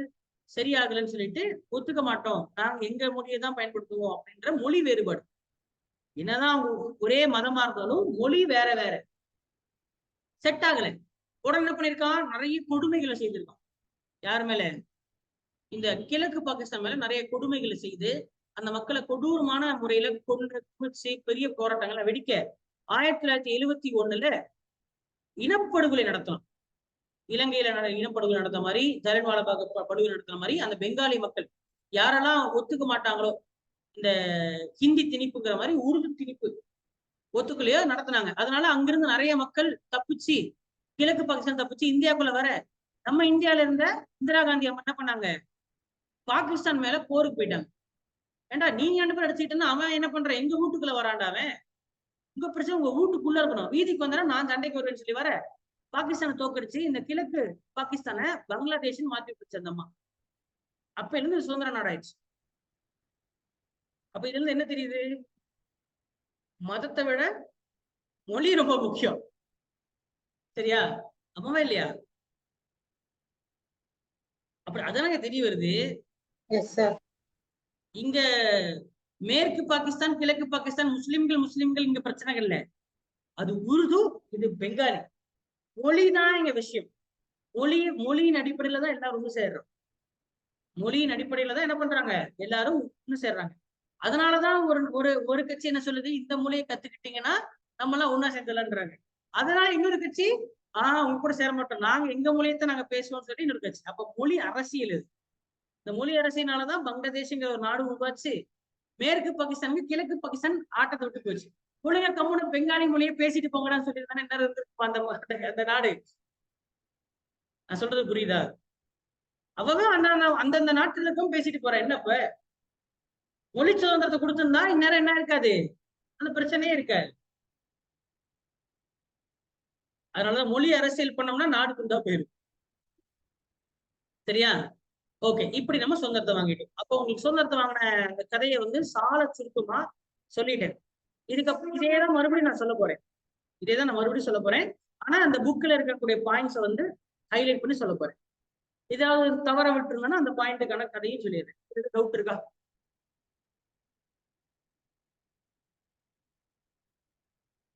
[SPEAKER 1] சரியாகலன்னு சொல்லிட்டு ஒத்துக்க மாட்டோம், நாங்க எங்க மொழியை தான் பயன்படுத்துவோம் அப்படின்ற மொழி வேறுபாடு. என்னதான் ஒரே மதமா இருந்தாலும் மொழி வேற வேற, செட் ஆகல. உடனே என்ன பண்ணிருக்கான், நிறைய கொடுமைகளை செய்திருக்கான். யார் மேல? இந்த கிழக்கு பாகிஸ்தான் மேல நிறைய கொடுமைகளை செய்து அந்த மக்களை கொடூரமான முறையில கொன்று பெரிய போராட்டங்களை வெடிக்க 1971 இனப்படுகொலை நடத்தலாம். இலங்கையில இனப்படுகொலை நடத்த மாதிரி, ஜலியன்வாலாபாக் படுகொலை நடத்துற மாதிரி அந்த பெங்காலி மக்கள் யாரெல்லாம் ஒத்துக்க மாட்டாங்களோ இந்த ஹிந்தி திணிப்புங்கிற மாதிரி உருது திணிப்பு ஒத்துக்கலையோ நடத்தினாங்க. அதனால அங்கிருந்து நிறைய மக்கள் தப்பிச்சு கிழக்கு பாகிஸ்தான் தப்பிச்சு இந்தியாக்குள்ள வர, நம்ம இந்தியால இருந்த இந்திரா காந்தி அம்மா என்ன பண்ணாங்க, பாகிஸ்தான் மேல போருக்கு போயிட்டாங்க. ஏண்டா நீங்க 2 பேர் அடிச்சுக்கிட்டா அவன் என்ன பண்ற, எங்க வீட்டுக்குள்ள வராண்டா, அவன் உங்க பிரச்சனை உங்க வீட்டுக்குள்ள இருக்கணும், வீதிக்கு வந்தா நான் சண்டைக்கு வருவேன்னு சொல்லி வர பாகிஸ்தானை தோக்கடிச்சு இந்த கிழக்கு பாகிஸ்தானை பங்களாதேஷ் மாத்தி விட்டுச்சு அந்த அம்மா. அப்ப இருந்து சுதந்திர நாடாயிடுச்சு. அப்ப இதுல இருந்து என்ன தெரியுது, மதத்தை விட மொழி ரொம்ப முக்கியம், சரியா? அம்மாவா இல்லையா? அப்படி அதானங்க தெரிய வருது. இங்க மேற்கு பாகிஸ்தான் கிழக்கு பாகிஸ்தான் முஸ்லிம்கள் இங்க பிரச்சனைகள் இல்ல, அது உருது, இது பெங்காலி. மொழிதான் இங்க விஷயம். மொழியின் அடிப்படையில தான் எல்லாரும் ஒண்ணு சேர்றோம். மொழியின் அடிப்படையில தான் என்ன பண்றாங்க, எல்லாரும் ஒண்ணு சேர்றாங்க. அதனாலதான் ஒரு கட்சி என்ன சொல்லுது, இந்த மொழியை கத்துக்கிட்டீங்கன்னா நம்ம எல்லாம் ஒன்னா சேர்ந்தலான்றாங்க. அதனால இன்னொரு கட்சி உங்க கூட சேர மாட்டோம், நாங்க எங்க மொழியத்தை நாங்க பேசுவோம்னு சொல்லி இன்னொரு கட்சி. அப்ப மொழி அரசியல் இது. இந்த மொழி அரசியல்னாலதான் பங்களாதேஷ்ங்கிற ஒரு நாடு உருவாச்சு, மேற்கு பாகிஸ்தானுக்கு கிழக்கு பாகிஸ்தான் ஆட்டத்தை விட்டு போச்சு. ஒழுங்கா கம்முன்னு பெங்காலி மொழியை பேசிட்டு போங்கடான்னு சொல்லிட்டு என்ன இருந்திருக்கும் அந்த நாடு. நான் சொல்றது புரியுதா? அவங்க அந்தந்த நாட்டுல இருக்கும் பேசிட்டு போறேன். என்ன இப்ப மொழி சுதந்திரத்தை கொடுத்திருந்தா இந்நேரம் என்ன இருக்காது, அந்த பிரச்சனையே இருக்காது. அதனாலதான் மொழி அரசியல் பண்ணோம்னா நாடு துண்டா போயிடும். சரியா? ஓகே, இப்படி நம்ம சுதந்திரத்தை வாங்கிட்டோம். அப்போ உங்களுக்கு சுதந்திரத்தை வாங்கின அந்த கதையை வந்து சால சுருக்கமா சொல்லிட்டேன். இதுக்கப்புறம் இதேதான் மறுபடியும் நான் சொல்ல போறேன். இதேதான் நான் மறுபடியும் சொல்ல போறேன். ஆனா அந்த புக்ல இருக்கக்கூடிய பாயிண்ட்ஸை வந்து ஹைலைட் பண்ணி சொல்ல போறேன். ஏதாவது தவற விட்டுருந்தோம்னா அந்த பாயிண்ட்டுக்கான கதையும் சொல்லிடுறேன். டவுட் இருக்கா?